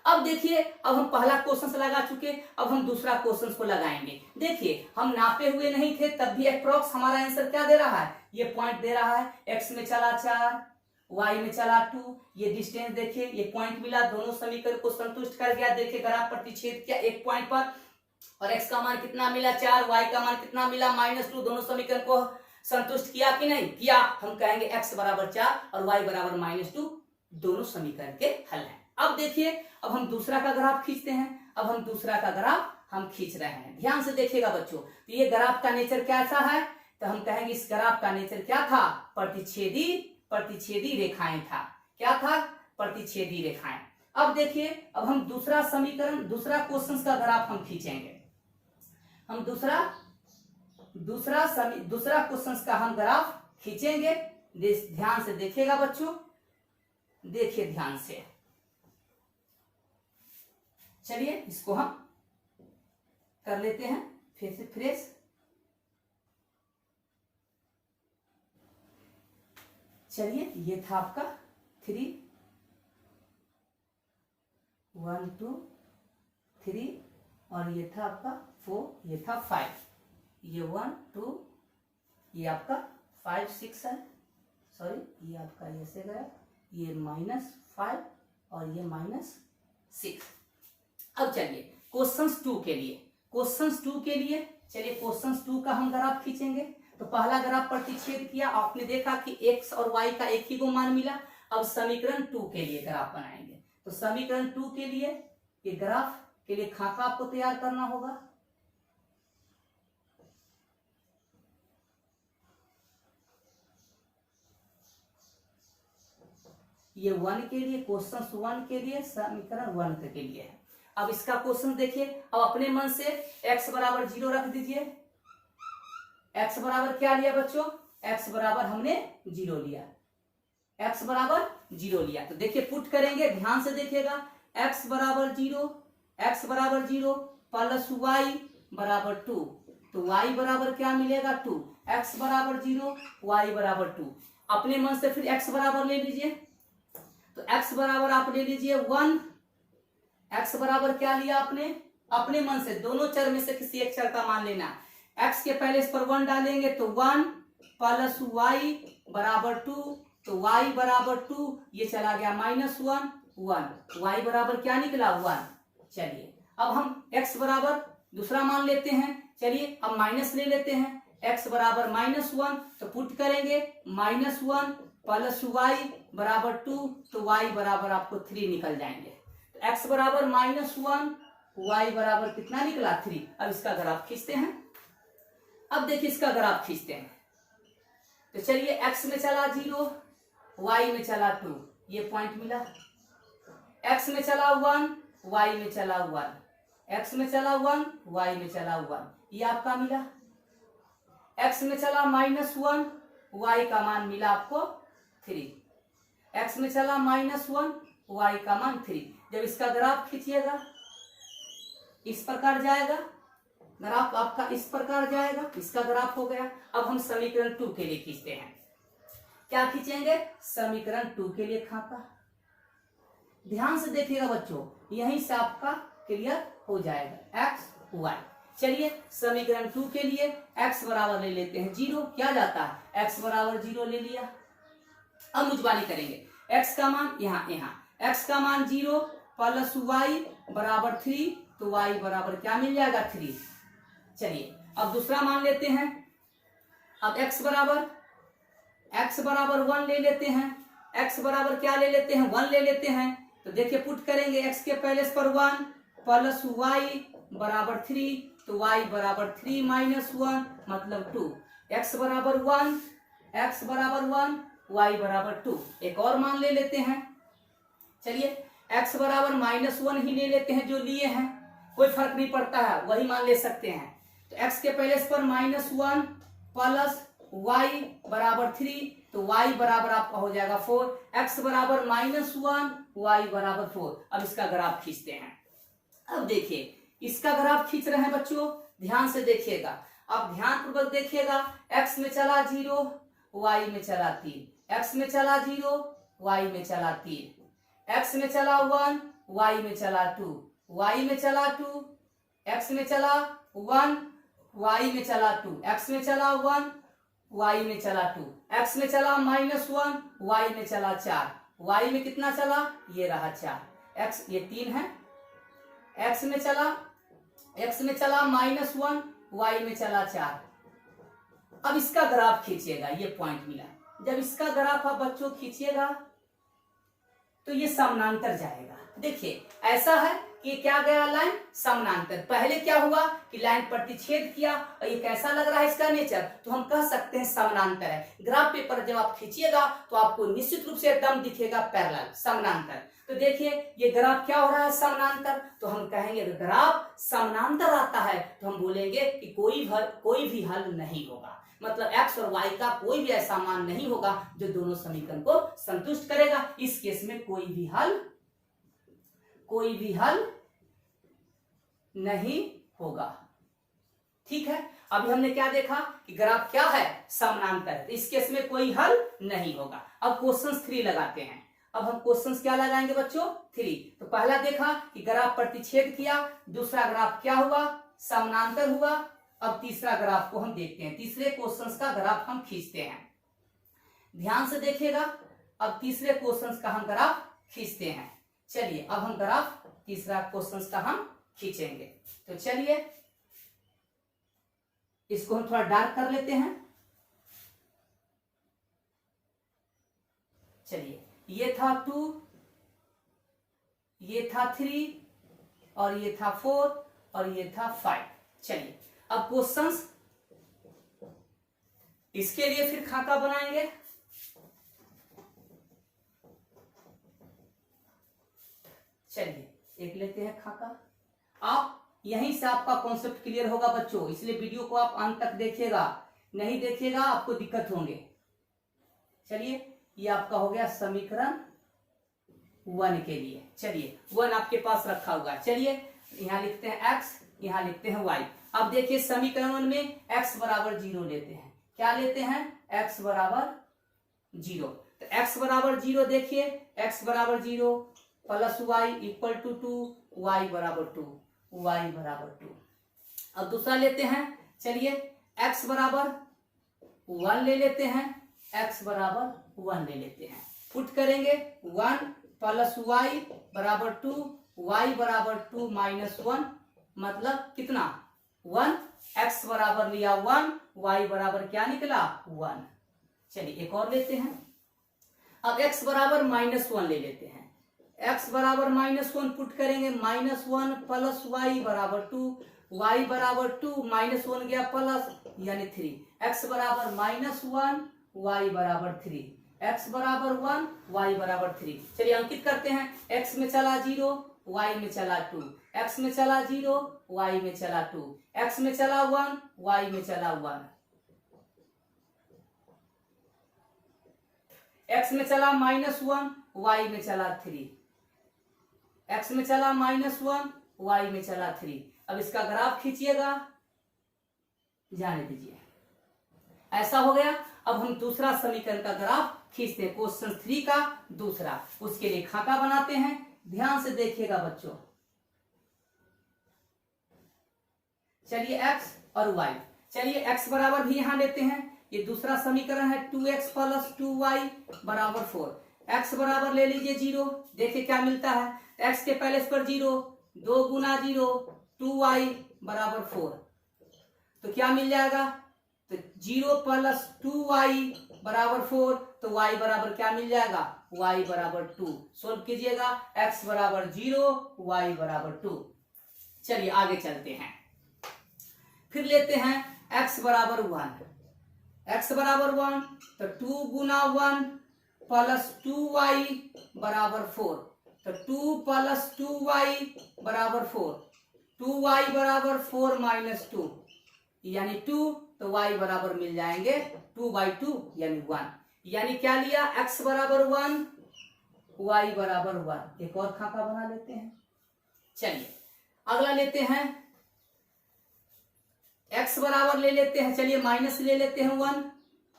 अब देखिए, अब हम पहला क्वेश्चन लगा चुके, अब हम दूसरा क्वेश्चन को लगाएंगे। देखिए हम नापे हुए नहीं थे तब भी अप्रॉक्स हमारा आंसर क्या दे रहा है, ये पॉइंट दे रहा है, x में चला 4, y में चला 2, ये डिस्टेंस देखिए, ये पॉइंट मिला, दोनों समीकरण को संतुष्ट कर गया। देखिए ग्राफ प्रतिच्छेद किया एक पॉइंट पर और x का मान कितना मिला 4, y का मान कितना मिला -2, दोनों समीकरण को संतुष्ट किया कि नहीं किया। हम कहेंगे x बराबर 4 और y बराबर -2, दोनों समीकरण के हल हैं। अब देखिए, अब हम दूसरा का ग्राफ खींचते हैं। अब हम दूसरा का ग्राफ हम खींच रहे हैं, ध्यान से देखिएगा बच्चों। तो ये ग्राफ का नेचर कैसा है, तो हम कहेंगे इस ग्राफ का नेचर क्या था, प्रतिच्छेदी रेखाएं था। क्या था, प्रतिच्छेदी रेखाएं। अब देखिए, अब हम दूसरा समीकरण, दूसरा क्वेश्चन का ग्राफ हम खींचेंगे। हम दूसरा क्वेश्चन का हम ग्राफ खींचेंगे। ध्यान से देखिएगा बच्चों, देखिए ध्यान से। चलिए इसको हम कर लेते हैं फिर से फ्रेश। चलिए ये था आपका 3, 1 2 3 और ये था आपका 4, ये था 5, ये 1 2, ये आपका 5 6 है, सॉरी ये आपका ऐसे गया, ये -5 और ये -6। अब चलिए क्वेश्चन 2 के लिए, चलिए क्वेश्चन 2 का हम ग्राफ खींचेंगे। तो पहला ग्राफ प्रतिच्छेद किया, आपने देखा कि x और y का एक ही को मान मिला। अब समीकरण 2 के लिए ग्राफ बनाएंगे। तो समीकरण 2 के लिए ये ग्राफ के लिए खाका आपको तैयार करना होगा। ये 1 के लिए, क्वेश्चन 1 के लिए, समीकरण 1 के लिए है। अब इसका क्वेश्चन देखिए, अब अपने मन से x बराबर 0 रख दीजिए। x बराबर क्या लिया बच्चों, x बराबर हमने 0 लिया, x बराबर 0 लिया। तो देखिए पुट करेंगे, ध्यान से देखिएगा, x बराबर 0 प्लस y बराबर 2, तो y बराबर क्या मिलेगा 2, x बराबर 0 y बराबर 2। अपने मन से फिर x बराबर ले लीजिए। तो x बराबर आप ले लीजिए 1, x बराबर क्या लिया आपने, अपने मन से दोनों चर में से किसी एक चर का मान लेना। x के पहले इस पर 1 डालेंगे तो 1 प्लस y बराबर 2, तो y बराबर 2, ये चला गया -1 1, y बराबर क्या निकला 1। चलिए अब हम x बराबर दूसरा मान लेते हैं। चलिए अब माइनस ले लेते हैं, x बराबर -1, तो पुट करेंगे -1 प्लस y बराबर 2, तो y बराबर आपको 3 निकल जाएंगे। x बराबर -1, y बराबर कितना निकला 3। अब इसका ग्राफ खींचते हैं। अब देखिए इसका ग्राफ खींचते हैं। तो चलिए x में चला 0, y में चला 2, ये पॉइंट मिला। x में चला 1, y में चला 1, x में चला 1, y में चला 1, ये आपका मिला। x में चला -1, y का मान मिला आपको 3, x में चला -1, y का मान 3। जब इसका ग्राफ खींचिएगा इस प्रकार जाएगा, ग्राफ आपका इस प्रकार जाएगा, इसका ग्राफ हो गया। अब हम समीकरण 2 के लिए खींचते हैं। क्या खींचेंगे? समीकरण 2 के लिए खाका। ध्यान से देखिएगा बच्चों, यहीं से आपका क्लियर हो जाएगा एक्स वाई। चलिए समीकरण 2 के लिए x बराबर ले लेते हैं 0। क्या जाता है? x बराबर 0 ले लिया। अब मुजबानी करेंगे, x का मान यहाँ x का मान 0 प्लस y बराबर 3, तो y बराबर क्या मिल जाएगा? 3। चलिए अब दूसरा मान लेते हैं। अब x बराबर 1 ले लेते हैं। x बराबर क्या ले लेते हैं? 1 ले लेते हैं। तो देखिए पुट करेंगे x के पहले पर 1 प्लस y बराबर 3, तो y बराबर 3 माइनस 1 मतलब 2। x बराबर 1, y बराबर 2। एक और मान ले लेते हैं। चलिए x बराबर -1 ही ले लेते हैं, जो लिए हैं कोई फर्क नहीं पड़ता है, वही मान ले सकते हैं। तो x के पहले पर -1 प्लस y बराबर 3, तो y बराबर आपका हो जाएगा 4। x बराबर -1, y बराबर 4। अब इसका ग्राफ खींचते हैं। अब देखिए इसका ग्राफ खींच रहे हैं बच्चों, ध्यान से देखिएगा। अब ध्यान पूर्वक देखिएगा, x में चला 0, y में चला 3, x में चला 0, y में चला 3, x में चला 1, y में चला 2, y में चला 2, x में चला 1, y में चला 2, x में चला 1, y में चला 2, x में चला -1, y में चला 4, y में कितना चला? ये रहा 4, x ये 3 है। x में चला -1, y में चला 4। अब इसका ग्राफ खींचिएगा, ये पॉइंट मिला। जब इसका ग्राफ आप बच्चों खींचिएगा तो ये समानांतर जाएगा। देखिए ऐसा है कि क्या गया? लाइन समानांतर। पहले क्या हुआ कि लाइन प्रतिच्छेद किया, और ये कैसा लग रहा है इसका नेचर, तो हम कह सकते हैं समानांतर है। ग्राफ पेपर जब आप खींचिएगा तो आपको निश्चित रूप से एकदम दिखेगा पैरेलल, समानांतर। तो देखिए ये ग्राफ क्या हो रहा है? समानांतर। तो हम कहेंगे ग्राफ समानांतर आता है तो हम बोलेंगे कि कोई भी हल नहीं होगा, मतलब x और y का कोई भी ऐसा मान नहीं होगा जो दोनों समीकरण को संतुष्ट करेगा। इस केस में कोई भी हल नहीं होगा। ठीक है, अभी हमने क्या देखा कि ग्राफ क्या है? समानांतर। इस केस में कोई हल नहीं होगा। अब क्वेश्चन 3 लगाते हैं। अब हम क्वेश्चंस क्या लगाएंगे बच्चों? 3। तो पहला देखा कि ग्राफ प्रतिच्छेद किया, दूसरा ग्राफ क्या हुआ? समानांतर हुआ। अब तीसरा ग्राफ को हम देखते हैं। तीसरे क्वेश्चंस का ग्राफ हम खींचते हैं। ध्यान से देखिएगा, अब तीसरे क्वेश्चंस का हम ग्राफ खींचते हैं। चलिए अब हम ग्राफ तीसरा क्वेश्चंस का हम खींचेंगे। तो चलिए इसको हम थोड़ा डार्क कर लेते हैं। चलिए ये था 2, ये था 3, और ये था 4, और ये था 5। चलिए अब क्वेश्चंस इसके लिए फिर खाका बनाएंगे। चलिए एक लेते हैं खाका। आप यहीं से आपका कॉन्सेप्ट क्लियर होगा बच्चों, इसलिए वीडियो को आप अंत तक देखिएगा, नहीं देखिएगा आपको दिक्कत होंगे। चलिए ये आपका हो गया समीकरण 1 के लिए। चलिए 1 आपके पास रखा हुआ है। चलिए यहां लिखते हैं x, यहां लिखते हैं y। अब देखिए समीकरण 1 में x बराबर 0 लेते हैं। क्या लेते हैं? x बराबर 0। तो x बराबर 0 देखिए, x बराबर 0 plus y equal to 2, y बराबर 2, y बराबर 2। अब दूसरा लेते हैं। चलिए x बराबर 1 ले लेते हैं, x बराबर 1 ले लेते हैं। पुट करेंगे 1 प्लस y बराबर 2, y बराबर 2 माइनस 1 मतलब कितना? 1। x बराबर लिया 1, y बराबर क्या निकला? 1। चलिए एक और लेते हैं। अब x बराबर -1 ले लेते हैं। x बराबर -1 पुट करेंगे, -1 प्लस y बराबर 2, y बराबर 2 -1 गया प्लस यानी 3, x बराबर -1, y बराबर 3, x बराबर 1, y बराबर 3। चलिए अंकित करते हैं। x में चला 0, y में चला 2, x में चला 0, y में चला 2, x में चला 1, y में चला 1, x में चला -1, y में चला 3, x में चला -1, y में चला 3, अब इसका ग्राफ खींचिएगा, जाने दीजिए। ऐसा हो गया। अब हम दूसरा समीकरण का ग्राफ खींचते हैं, क्वेश्चन 3 का दूसरा। उसके लिए खाका बनाते हैं, ध्यान से देखिएगा बच्चों। चलिए x और y, चलिए x बराबर भी यहां लेते हैं। ये दूसरा समीकरण है 2x प्लस 2y बराबर 4। x बराबर ले लीजिए 0, देखिए क्या मिलता है। x के पहले पर 0, 2 गुना 0, 2y बराबर 4। तो क्या मिल जाएगा, तो 0 प्लस 2y बराबर 4, तो y बराबर क्या मिल जाएगा, y बराबर 2। सोल्व कीजिएगा, x बराबर 0, y बराबर 2। चलिए आगे चलते हैं, फिर लेते हैं x बराबर 1। x बराबर 1, तो 2 गुना 1 प्लस 2y बराबर 4, तो 2 प्लस 2y बराबर 4, 2y बराबर 4 माइनस 2 यानी 2, तो y बराबर मिल जाएंगे 2/2 यानी 1। यानी क्या लिया, x बराबर 1, y बराबर 1। एक और खाका बना लेते हैं। चलिए अगला लेते हैं, x बराबर ले लेते हैं, चलिए माइनस ले लेते हैं 1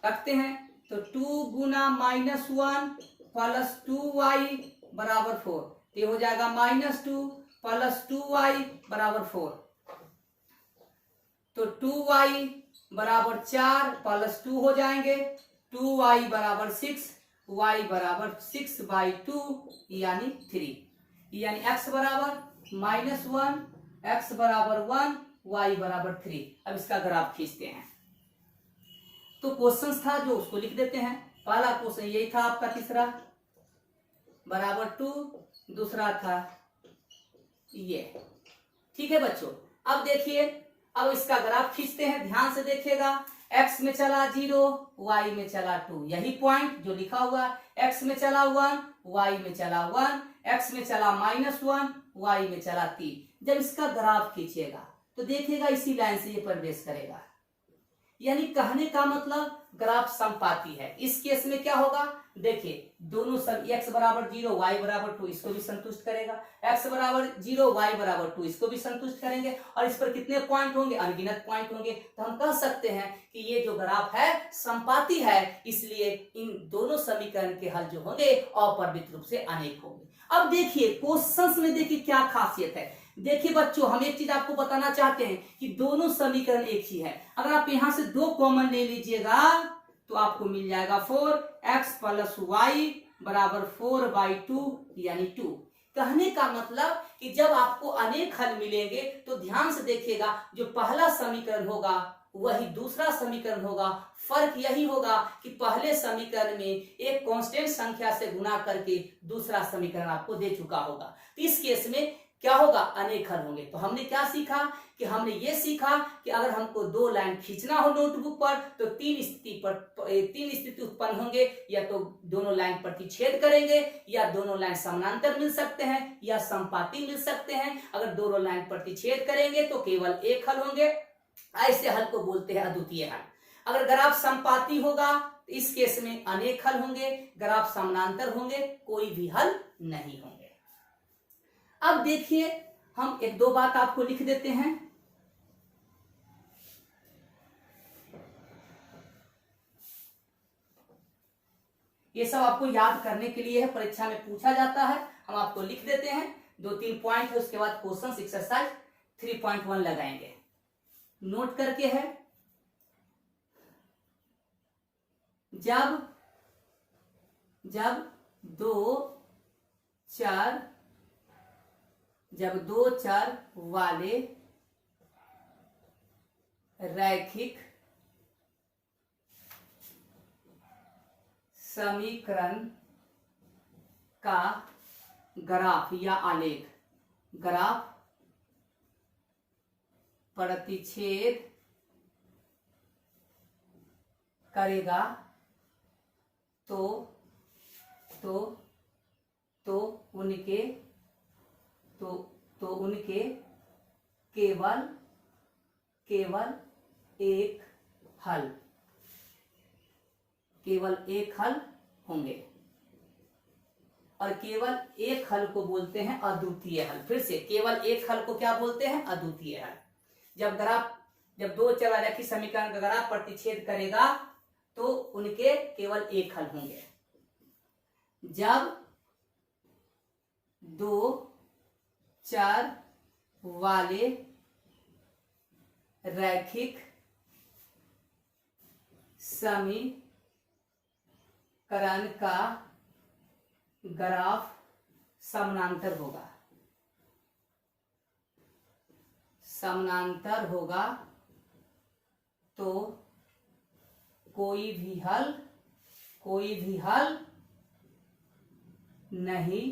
रखते हैं, तो 2 गुना माइनस 1 प्लस 2y बराबर 4, ये हो जाएगा -2 प्लस 2y बराबर 4, तो 2y बराबर 4 प्लस 2 हो जाएंगे, 2y बराबर 6, y बराबर 6/2 यानी 3। यानी x बराबर -1, x बराबर 1, y बराबर 3। अब इसका ग्राफ खींचते हैं। तो क्वेश्चन था जो उसको लिख देते हैं। पहला क्वेश्चन यही था आपका, तीसरा बराबर 2, दूसरा था ये। ठीक है बच्चों, अब देखिए, अब इसका ग्राफ खींचते हैं, ध्यान से देखिएगा। x में चला 0, y में चला 2, यही पॉइंट जो लिखा हुआ है। x में चला 1, y में चला 1, x में चला -1, y में चला 3। जब इसका ग्राफ खींचिएगा तो देखिएगा इसी लाइन से ये प्रवेश करेगा। यानी कहने का मतलब ग्राफ समपाती है। इस केस में क्या होगा, देखिए दोनों सब x बराबर 0, y बराबर 2 इसको भी संतुष्ट करेगा, x बराबर 0, y बराबर 2 इसको भी संतुष्ट करेंगे। और इस पर कितने पॉइंट होंगे, अनगिनत पॉइंट होंगे। तो हम कह सकते हैं कि ये जो ग्राफ है समपाती है, इसलिए इन दोनों समीकरण के हल जो होंगे अपरिमित रूप से अनेक होंगे। अब देखिए क्वेश्चंस में देखिए क्या खासियत है। देखिए बच्चों, हम एक चीज आपको बताना चाहते हैं कि दोनों समीकरण एक ही है। अगर आप यहां से 2 कॉमन ले लीजिएगा तो आपको मिल जाएगा 4x प्लस y बराबर 4/2 यानी 2। कहने का मतलब कि जब आपको अनेक हल मिलेंगे तो ध्यान से देखिएगा, जो पहला समीकरण होगा वही दूसरा समीकरण होगा। फर्क यही होगा कि पहले समीकरण में एक कांस्टेंट संख्या से गुणा करके दूसरा समीकरण आपको दे चुका होगा। तो इस केस में क्या होगा, अनेक हल होंगे। तो हमने क्या सीखा कि हमने ये सीखा कि अगर हमको 2 लाइन खींचना हो नोटबुक पर तो 3 स्थिति उत्पन्न होंगे। या तो दोनों लाइन प्रतिच्छेद करेंगे, या दोनों लाइन समानांतर मिल सकते हैं, या समपाती मिल सकते हैं। अगर दोनों लाइन प्रतिच्छेद करेंगे तो केवल एक हल होंगे, ऐसे हल को बोलते हैं अद्वितीय हल। अगर ग्राफ समपाती होगा तो इस केस में अनेक हल होंगे, ग्राफ समानांतर होंगे कोई भी हल नहीं होंगे। अब देखिए, हम 1-2 बात आपको लिख देते हैं। ये सब आपको याद करने के लिए है, परीक्षा में पूछा जाता है, हम आपको लिख देते हैं। 2-3 पॉइंट है, उसके बाद क्वेश्चन एक्सरसाइज 3.1 लगाएंगे। नोट करके है, जब 2 चर वाले रैखिक समीकरण का ग्राफ या आलेख, ग्राफ प्रतिच्छेद करेगा तो उनके केवल एक हल होंगे। और केवल एक हल को बोलते हैं अद्वितीय हल। फिर से, केवल एक हल को क्या बोलते हैं? अद्वितीय हल। जब दो चर रैखिक समीकरण का ग्राफ प्रतिच्छेद करेगा तो उनके केवल एक हल होंगे। जब दो चर वाले रैखिक समीकरण का ग्राफ समानांतर होगा तो कोई भी हल नहीं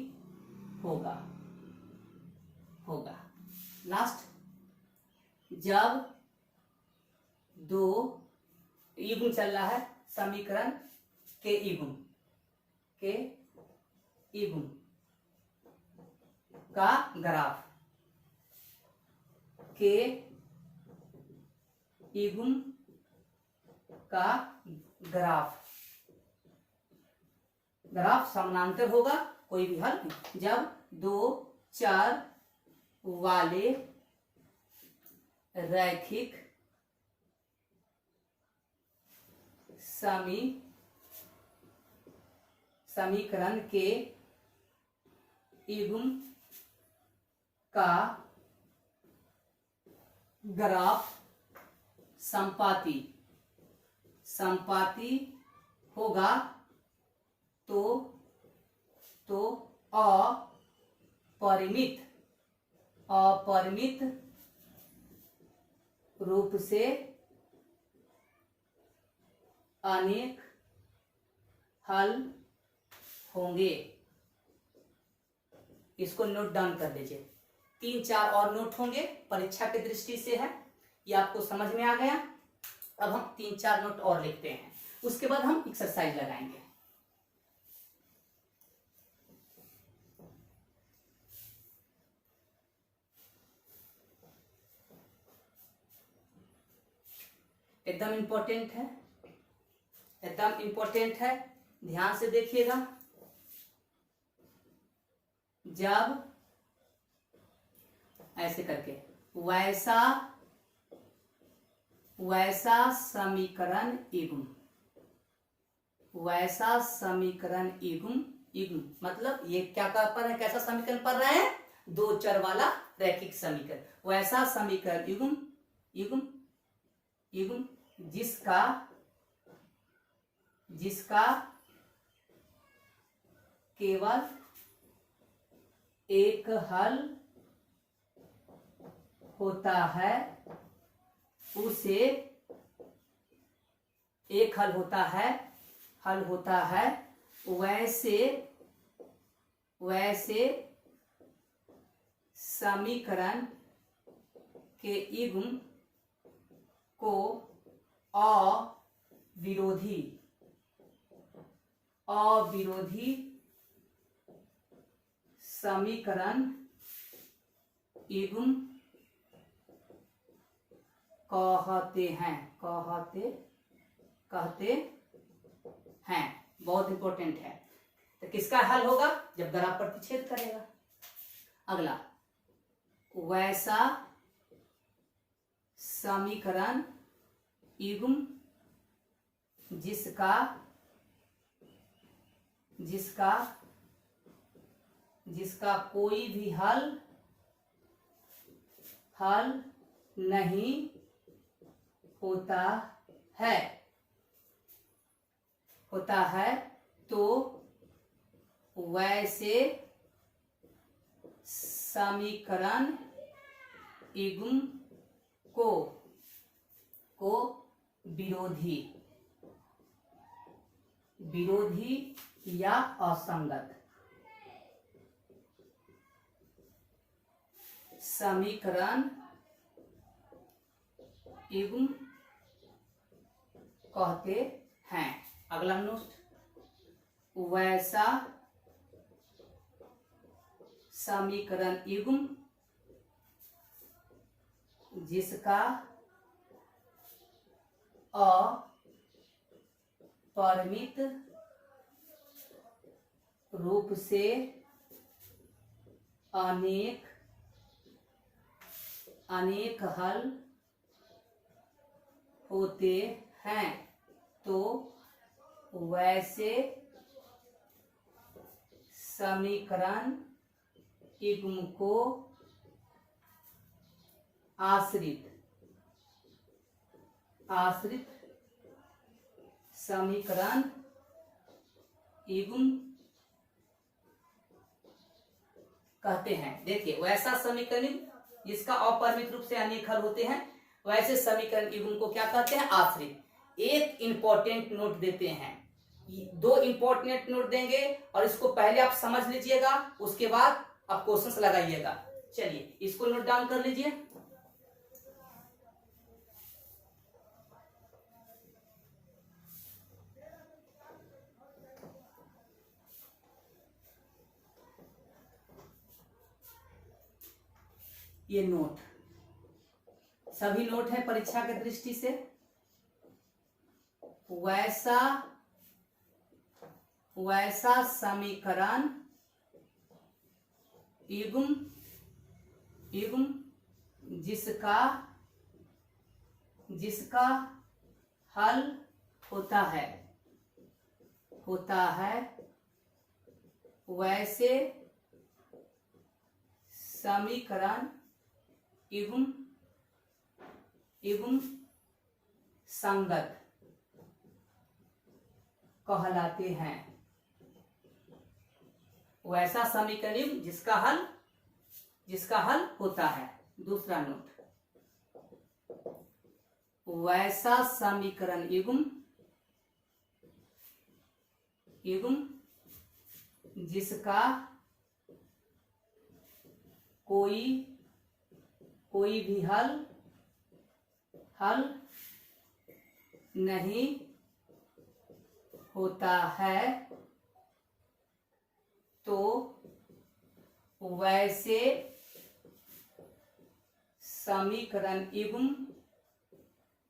होगा। लास्ट, जब दो युग्म चल रहा है, समीकरण के युग्म का ग्राफ, के युग्म का ग्राफ समानांतर होगा, कोई भी हल नहीं। जब दो चर वाले रैखिक समीकरण के युग्म का ग्राफ संपाती होगा तो अपरिमित रूप से अनेक हल होंगे। इसको नोट डाउन कर लीजिए। 3-4 और नोट होंगे, परीक्षा की दृष्टि से है, ये आपको समझ में आ गया। अब हम 3-4 नोट और लिखते हैं, उसके बाद हम एक्सरसाइज लगाएंगे। एकदम इंपॉर्टेंट है, ध्यान से देखिएगा। जब ऐसे करके वैसा समीकरण युग्म मतलब ये क्या कर रहे हैं? कैसा समीकरण पढ़ रहे हैं? दो चर वाला रैखिक समीकरण। वैसा समीकरण युग्म जिसका केवल एक हल होता है, उसे एक हल होता है, वैसे समीकरण के युग्म को अविरोधी समीकरण युग्म कहते हैं। बहुत इंपॉर्टेंट है। तो किसका हल होगा? जब ग्राफ प्रतिच्छेद करेगा। अगला, वैसा समीकरण युग्म जिसका कोई भी हल नहीं होता है तो वैसे समीकरण युग्म को विरोधी या असंगत समीकरण युग्म कहते हैं। अगला नोट, वैसा समीकरण युग्म जिसका अपरिमित रूप से अनेक अनेक हल होते हैं, तो वैसे समीकरण युग्म को आश्रित समीकरण युग्म कहते हैं। देखिए, वैसा समीकरण जिसका अपरिमित रूप से अनेक हल होते हैं, वैसे समीकरण युग्म को क्या कहते हैं? आश्रित। एक इंपॉर्टेंट नोट देते हैं, 2 इंपॉर्टेंट नोट देंगे और इसको पहले आप समझ लीजिएगा, उसके बाद आप क्वेश्चंस लगाइएगा। चलिए इसको नोट डाउन कर लीजिए। ये नोट सभी नोट है परीक्षा की दृष्टि से। वैसा समीकरण युग्म जिसका हल होता है वैसे समीकरण युग्म संगत कहलाते हैं। वैसा समीकरण युग्म जिसका हल होता है। दूसरा नोट, वैसा समीकरण युग्म जिसका कोई भी हल नहीं होता है, तो वैसे समीकरण युग्म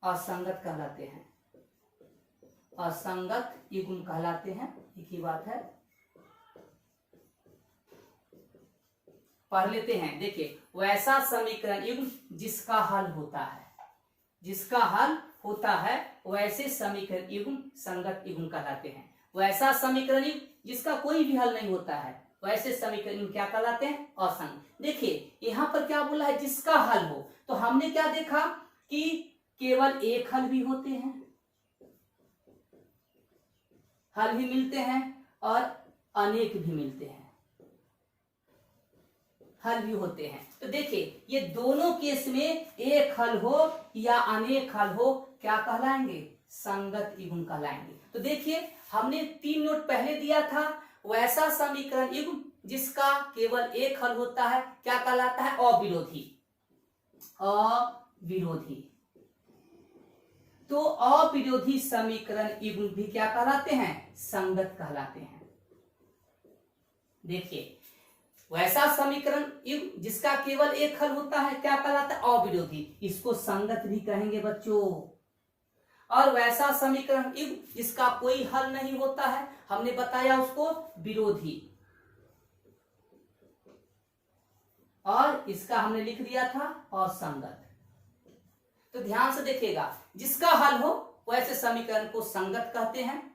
असंगत कहलाते हैं। असंगत युग्म कहलाते हैं, एक ही बात है। पढ़ लेते हैं। देखिए, वैसा समीकरण युग्म जिसका हल होता है वैसे समीकरण युग्म संगत युग्म कहलाते हैं। वैसा समीकरण युग्म जिसका कोई भी हल नहीं होता है, वैसे समीकरण युग्म क्या कहलाते हैं? असंगत। देखिए यहां पर क्या बोला है? जिसका हल हो। तो हमने क्या देखा कि केवल एक हल भी होते हैं, हल भी मिलते हैं और अनेक भी मिलते हैं, हल भी होते हैं। तो देखिए, ये दोनों केस में एक हल हो या अनेक हल हो, क्या कहलाएंगे? संगत युग्म कहलाएंगे। तो देखिए, हमने 3 नोट पहले दिया था। वैसा समीकरण युग्म जिसका केवल एक हल होता है क्या कहलाता है? अविरोधी। तो अविरोधी समीकरण युग्म भी क्या कहलाते हैं? संगत कहलाते हैं। देखिए, वैसा समीकरण युग्म जिसका केवल एक हल होता है क्या कहलाता है? अविरोधी। इसको संगत भी कहेंगे बच्चों। और वैसा समीकरण युग्म जिसका कोई हल नहीं होता है, हमने बताया उसको विरोधी। और इसका हमने लिख दिया था असंगत। तो ध्यान से देखिएगा, जिसका हल हो वैसे समीकरण को संगत कहते हैं।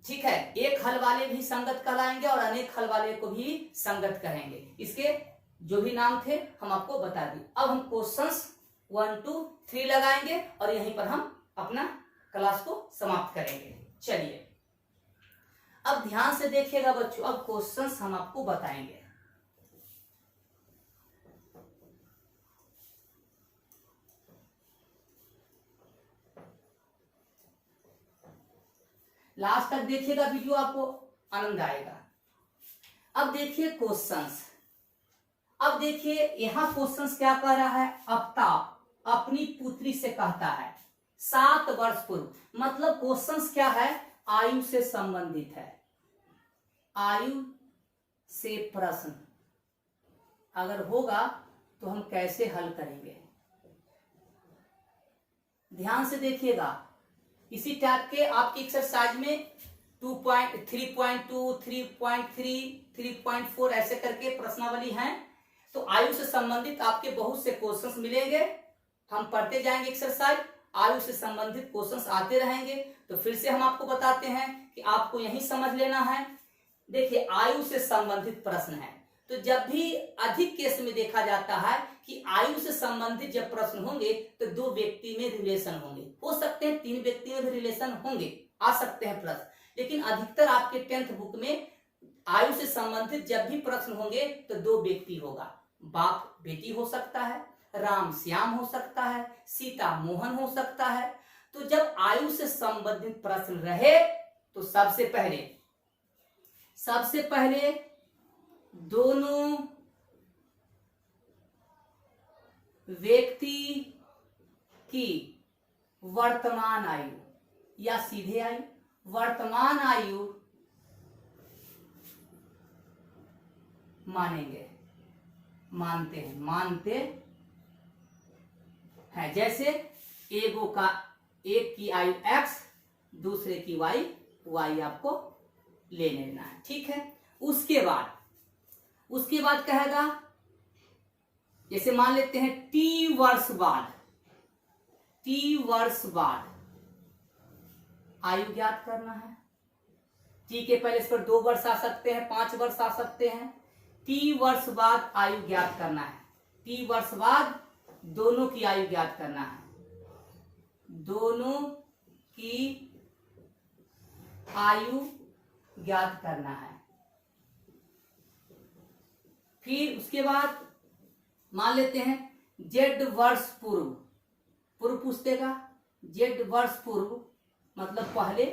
ठीक है, एक हल वाले भी संगत कहलाएंगे और अनेक हल वाले को भी संगत कहेंगे। इसके जो भी नाम थे हम आपको बता दिए। अब हम क्वेश्चंस 1, 2, 3 लगाएंगे और यहीं पर हम अपना क्लास को समाप्त करेंगे। चलिए अब ध्यान से देखिएगा बच्चों, अब क्वेश्चंस हम आपको बताएंगे। लास्ट तक देखिएगा वीडियो, आपको आनंद आएगा। अब देखिए क्वेश्चंस। अब देखिए यहां क्वेश्चंस क्या कह रहा है? आफ्ताब अपनी पुत्री से कहता है 7 वर्ष पूर्व। मतलब क्वेश्चंस क्या है? आयु से संबंधित है। आयु से प्रश्न अगर होगा तो हम कैसे हल करेंगे? ध्यान से देखिएगा। इसी टाइप के आपकी एक्सरसाइज में 3.2, 3.3, 3.4 ऐसे करके प्रश्नावली हैं। तो आयु से संबंधित आपके बहुत से क्वेश्चंस मिलेंगे, हम पढ़ते जाएंगे एक्सरसाइज, आयु से संबंधित क्वेश्चंस आते रहेंगे। तो फिर से हम आपको बताते हैं कि आपको यही समझ लेना है। देखिए आयु से संबंधित प्रश्न है, तो जब भी अधिक केस में देखा जाता है कि आयु से संबंधित जब प्रश्न होंगे तो दो व्यक्ति में रिलेशन होंगे, हो सकते हैं तीन व्यक्ति में भी रिलेशन होंगे, आ सकते हैं प्रश्न, लेकिन अधिकतर आपके 10th बुक में आयु से संबंधित जब भी प्रश्न होंगे तो दो व्यक्ति होगा, बाप बेटी हो सकता है, राम श्याम हो सकता है, सीता मोहन हो सकता है। तो जब आयु से संबंधित प्रश्न रहे तो सबसे पहले दोनों व्यक्ति की वर्तमान आयु या सीधे आयु, वर्तमान आयु मानते हैं। जैसे एक की आयु x, दूसरे की y आपको ले लेना है, ठीक है। उसके बाद कहेगा, जैसे मान लेते हैं t वर्ष बाद आयु ज्ञात करना है। t के पहले इस पर 2 वर्ष आ सकते हैं, 5 वर्ष आ सकते हैं। t वर्ष बाद आयु ज्ञात करना है, t वर्ष बाद दोनों की आयु ज्ञात करना है, दोनों की आयु ज्ञात करना है। फिर उसके बाद मान लेते हैं z वर्ष पूर्व पूछतेगा, z वर्ष पूर्व मतलब पहले,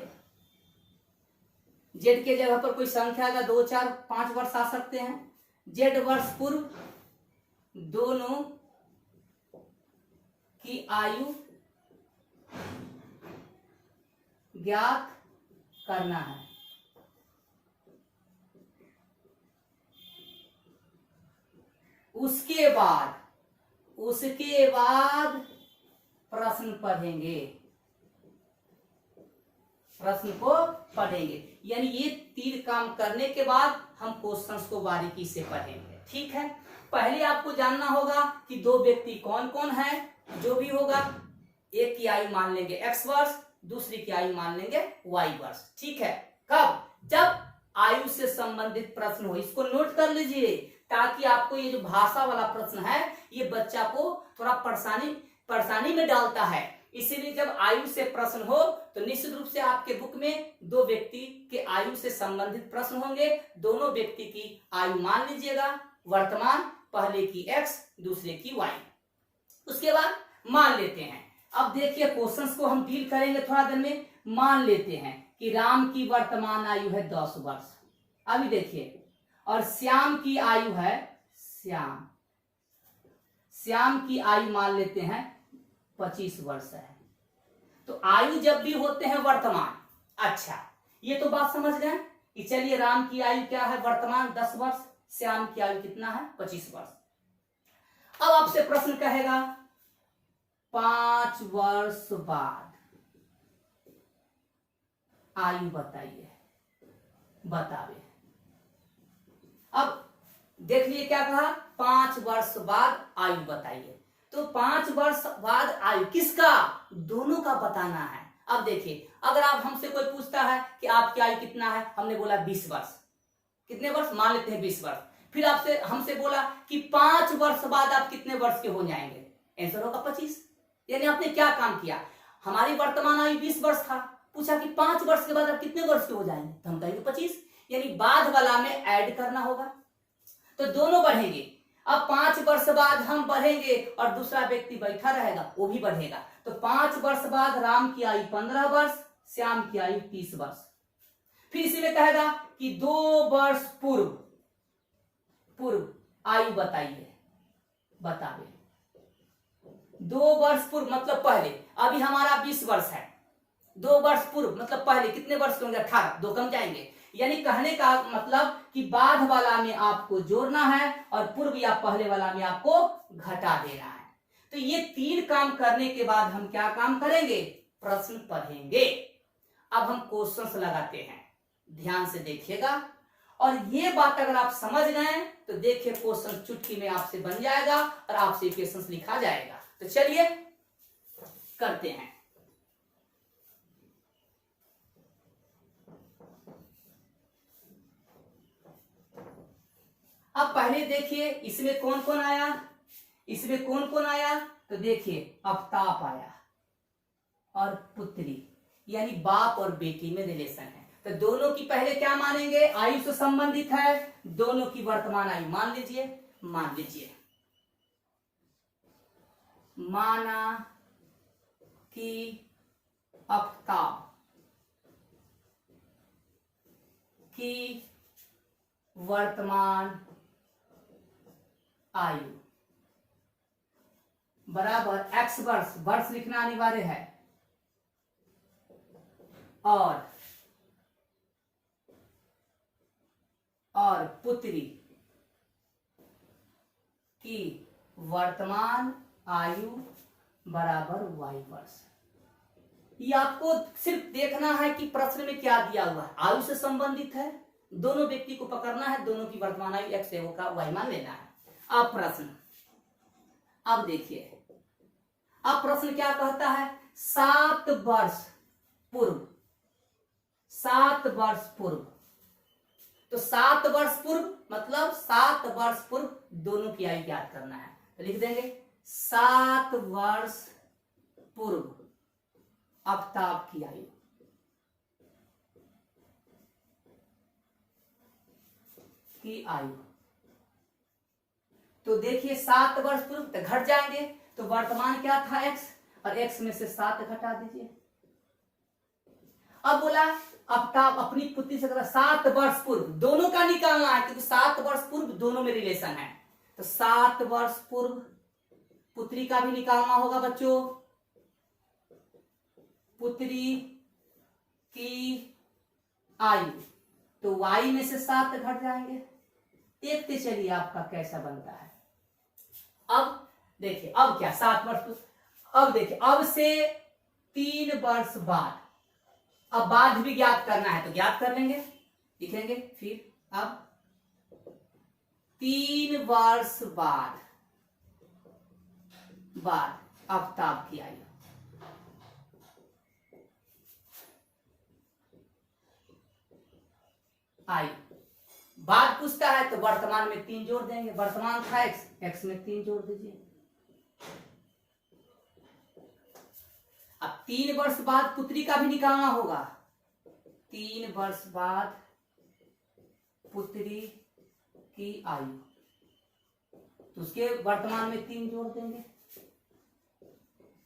z के जगह पर कोई संख्या का 2, 4, 5 वर्ष आ सकते हैं। z वर्ष पूर्व दोनों की आयु ज्ञात करना है। उसके बाद प्रश्न को पढ़ेंगे, यानी ये 3 काम करने के बाद हम क्वेश्चंस को बारीकी से पढ़ेंगे, ठीक है। पहले आपको जानना होगा कि दो व्यक्ति कौन कौन है। जो भी होगा, एक की आयु मान लेंगे x वर्ष, दूसरी की आयु मान लेंगे y वर्ष, ठीक है। कब? जब आयु से संबंधित प्रश्न हो। इसको नोट कर लीजिए, ताकि आपको ये जो भाषा वाला प्रश्न है ये बच्चा को थोड़ा परेशानी में डालता है। इसीलिए जब आयु से प्रश्न हो तो निश्चित रूप से आपके बुक में दो व्यक्ति के आयु से संबंधित प्रश्न होंगे। दोनों व्यक्ति की आयु मान लीजिएगा, वर्तमान, पहले की x, दूसरे की y। उसके बाद मान लेते हैं, अब देखिए क्वेश्चंस को हम डील करेंगे थोड़ा देर में। मान लेते हैं कि राम की वर्तमान आयु है 10 वर्ष, अभी देखिए, और श्याम की आयु है, श्याम की आयु मान लेते हैं 25 वर्ष है। तो आयु जब भी होते हैं वर्तमान, अच्छा ये तो बात समझ गए कि चलिए राम की आयु क्या है वर्तमान 10 वर्ष, श्याम की आयु कितना है 25 वर्ष। अब आपसे प्रश्न कहेगा 5 वर्ष बाद आयु बताइए, बतावे। अब देख लिए क्या कहा, 5 वर्ष बाद आयु बताइए। तो 5 वर्ष बाद आयु किसका? दोनों का बताना है। अब देखिए, अगर आप हमसे कोई पूछता है कि आपकी आयु कितना है, हमने बोला 20 वर्ष, कितने वर्ष मान लेते हैं 20 वर्ष। फिर आपसे हमसे बोला कि 5 वर्ष बाद आप कितने वर्ष के हो जाएंगे, आंसर होगा 25। यानी आपने क्या काम किया, हमारी वर्तमान आयु 20 वर्ष था, पूछा कि 5 वर्ष के बाद आप कितने वर्ष के हो जाएंगे, तो हम कहेंगे 25। यानी बाद वाला में ऐड करना होगा, तो दोनों बढ़ेंगे। अब 5 वर्ष बाद हम बढ़ेंगे और दूसरा व्यक्ति बैठा रहेगा, वो भी बढ़ेगा। तो 5 वर्ष बाद राम की आयु 15 वर्ष, श्याम की आयु 30 वर्ष। फिर इसी में कहेगा कि 2 वर्ष पूर्व आयु बताइए, बतावे। 2 वर्ष पूर्व मतलब पहले, अभी हमारा 20 वर्ष है, 2 वर्ष पूर्व मतलब पहले कितने वर्ष के होंगे, 18, 2 कम जाएंगे। यानी कहने का मतलब कि बाद वाला में आपको जोड़ना है और पूर्व या पहले वाला में आपको घटा देना है। तो ये 3 काम करने के बाद हम क्या काम करेंगे, प्रश्न पढ़ेंगे। अब हम क्वेश्चंस लगाते हैं। ध्यान से देखिएगा, और ये बात अगर आप समझ गए तो देखिए क्वेश्चन चुटकी में आपसे बन जाएगा और आपसे इक्वेशंस लिखा जाएगा। तो चलिए करते हैं। अब पहले देखिए इसमें कौन कौन आया, इसमें कौन कौन आया, तो देखिए अफ्ताब आया और पुत्री, यानी बाप और बेटी में रिलेशन है। तो दोनों की पहले क्या मानेंगे, आयु से संबंधित है, दोनों की वर्तमान आयु मान लीजिए, मान लीजिए माना कि अफ्ताब की वर्तमान आयु बराबर x वर्ष, वर्ष लिखना अनिवार्य है, और पुत्री की वर्तमान आयु बराबर y वर्ष। ये आपको सिर्फ देखना है कि प्रश्न में क्या दिया हुआ है, आयु से संबंधित है, दोनों व्यक्ति को पकड़ना है, दोनों की वर्तमान आयु x है, वो का y मान लेना है। अब प्रश्न, अब देखिए, अब प्रश्न क्या कहता है, 7 वर्ष पूर्व, 7 वर्ष पूर्व, तो 7 वर्ष पूर्व मतलब 7 वर्ष पूर्व दोनों की आयु याद करना है, तो लिख देंगे 7 वर्ष पूर्व अफ्ताब की आयु, की आयु। तो देखिए 7 वर्ष पूर्व तो घट जाएंगे, तो वर्तमान क्या था x, और x में से 7 घटा दीजिए। अब बोला अफ्ताब अपनी पुत्री से 7 वर्ष पूर्व, दोनों का निकालना है क्योंकि 7 वर्ष पूर्व दोनों में रिलेशन है, तो 7 वर्ष पूर्व पुत्री का भी निकालना होगा बच्चों, पुत्री की आयु, तो y में से 7 घट जाएंगे। देखते चलिए आपका कैसा बनता है। अब देखिए, अब क्या 7 वर्ष पूर्व, अब देखिए अब से 3 वर्ष बाद, अब बाद भी ज्ञात करना है तो ज्ञात कर लेंगे, लिखेंगे फिर। अब 3 वर्ष बाद अफ्ताब की आयु, बाद पूछता है तो वर्तमान में 3 जोड़ देंगे, वर्तमान था x में 3 जोड़ दीजिए। अब 3 वर्ष बाद पुत्री का भी निकालना होगा, 3 वर्ष बाद पुत्री की आयु, तो उसके वर्तमान में 3 जोड़ देंगे।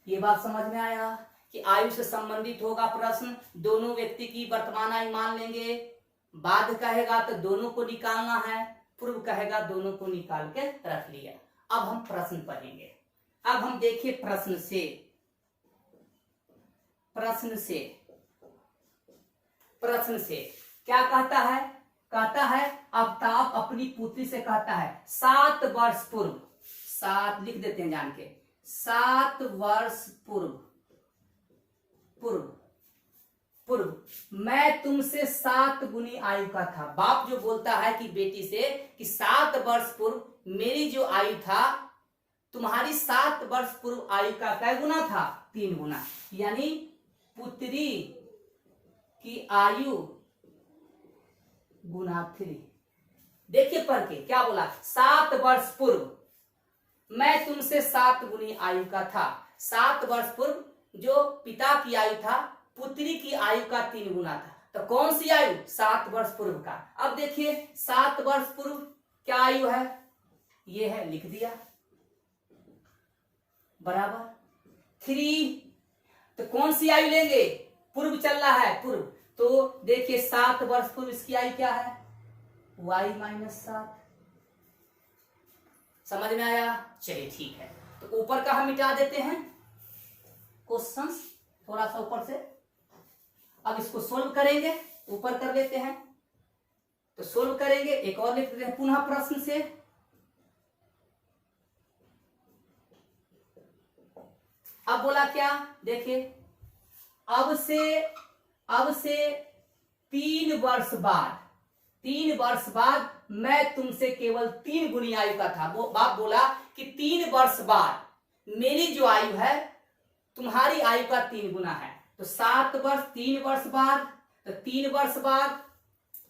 ये बात समझ में आया कि आयु से संबंधित होगा प्रश्न, दोनों व्यक्ति की वर्तमान आयु मान लेंगे, बाद कहेगा तो दोनों को निकालना है, पूर्व कहेगा दोनों को निकाल के रख लिया। अब हम प्रश्न पढ़ेंगे। अब हम देखिए प्रश्न से क्या कहता है, कहता है अफ्ताब अपनी पुत्री से कहता है 7 वर्ष पूर्व, 7 लिख देते हैं जान के, 7 वर्ष पूर्व मैं तुमसे 7 गुनी आयु का था। बाप जो बोलता है कि बेटी से कि 7 वर्ष पूर्व मेरी जो आयु था तुम्हारी 7 वर्ष पूर्व आयु का क्या गुना था, 3 गुना, यानी पुत्री की आयु गुना 3। देखिए पढ़ के क्या बोला, 7 वर्ष पूर्व मैं तुमसे 7 गुनी आयु का था, 7 वर्ष पूर्व जो पिता की आयु था पुत्री की आयु का 3 गुना था, तो कौन सी आयु, 7 वर्ष पूर्व का। अब देखिए 7 वर्ष पूर्व क्या आयु है, ये है, लिख दिया, बराबर 3, तो कौन सी आयु लेंगे, पूर्व चल रहा है पूर्व, तो देखिए 7 वर्ष पूर्व इसकी आयु क्या है, y-7। समझ में आया, चलिए ठीक है, तो ऊपर का हम मिटा देते हैं क्वेश्चंस, थोड़ा सा ऊपर से। अब इसको सोल्व करेंगे, ऊपर कर लेते हैं, तो सोल्व करेंगे, एक और लिख देते हैं पुनः प्रश्न से। अब बोला क्या, देखिए अब से 3 वर्ष बाद मैं तुमसे केवल 3 गुनी आयु का था। वो बाप बोला कि 3 वर्ष बाद मेरी जो आयु है तुम्हारी आयु का 3 गुना है। तो 7 वर्ष 3 वर्ष बाद, तो 3 वर्ष बाद,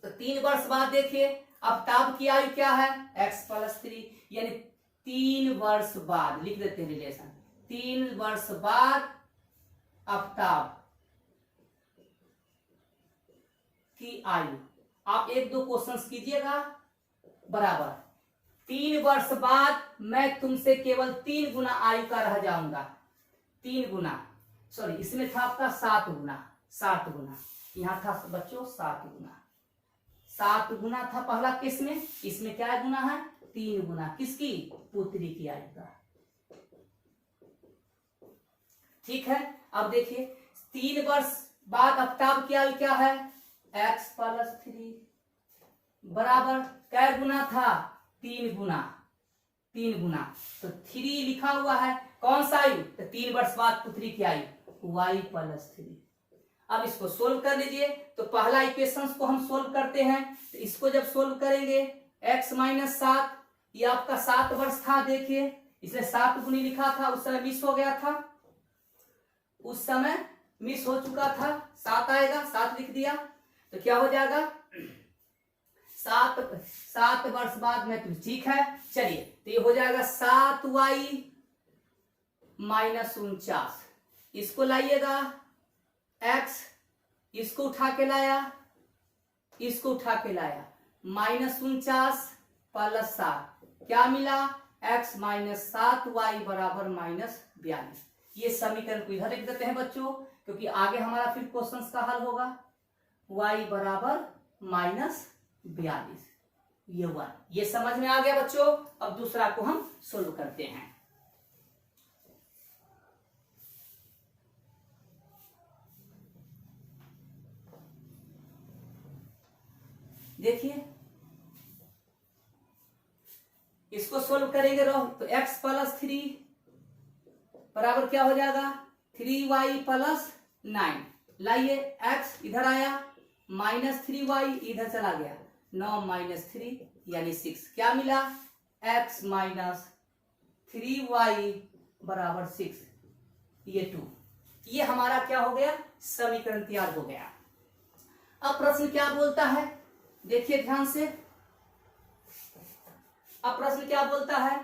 तो 3 वर्ष बाद देखिए आफ्ताब की आयु क्या है x + 3, यानी 3 वर्ष बाद लिख देते हैं रिलेशन। 3 वर्ष बाद आफ्ताब की आयु, आप 1-2 क्वेश्चंस कीजिएगा बराबर। 3 वर्ष बाद मैं तुमसे केवल 3 गुना आयु का रह जाऊंगा। 3 गुना, सॉरी इसमें था आपका 7 गुना, यहां था बच्चों 7 गुना। 7 गुना था पहला केस में, इसमें क्या गुना है 3 गुना, किसकी, पुत्री की आयु का। ठीक है, अब देखिए 3 वर्ष बाद आफ्ताब की आयु क्या है x + 3 बराबर क्या गुना था 3 गुना। तो 3 लिखा हुआ है, कौन सा आयु, तो 3 वर्ष बाद पुत्री की आयु y + 3। अब इसको सोल्व कर लीजिए। तो पहला इक्वेशन को हम सोल्व करते हैं, तो इसको जब सोल्व करेंगे x - 7, ये आपका 7 वर्ष था, देखिए इसलिए 7 गुनी लिखा था, उस समय मिस हो गया था, उस समय मिस हो चुका था, 7 आएगा, 7 लिख दिया। तो क्या हो जाएगा 7 वर्ष बाद में, तुम ठीक है चलिए, तो ये हो जाएगा 7y - 49, इसको लाइएगा x, इसको उठा के लाया, इसको उठा के लाया, -49 + 7 क्या मिला x - 7y = -42। ये समीकरण को इधर लिख देते हैं बच्चों, क्योंकि आगे हमारा फिर क्वेश्चंस का हल होगा। y = -42, ये 1, ये समझ में आ गया बच्चों। अब दूसरा को हम सोल्व करते हैं। देखिए इसको सोल्व करेंगे तो x + 3 बराबर क्या हो जाएगा 3y + 9, लाइए x इधर आया, -3y इधर चला गया, 9 - 3 यानी 6, क्या मिला x - 3y = 6, ये 2। ये हमारा क्या हो गया, समीकरण तैयार हो गया। अब प्रश्न क्या बोलता है, देखिए ध्यान से। अब प्रश्न क्या बोलता है,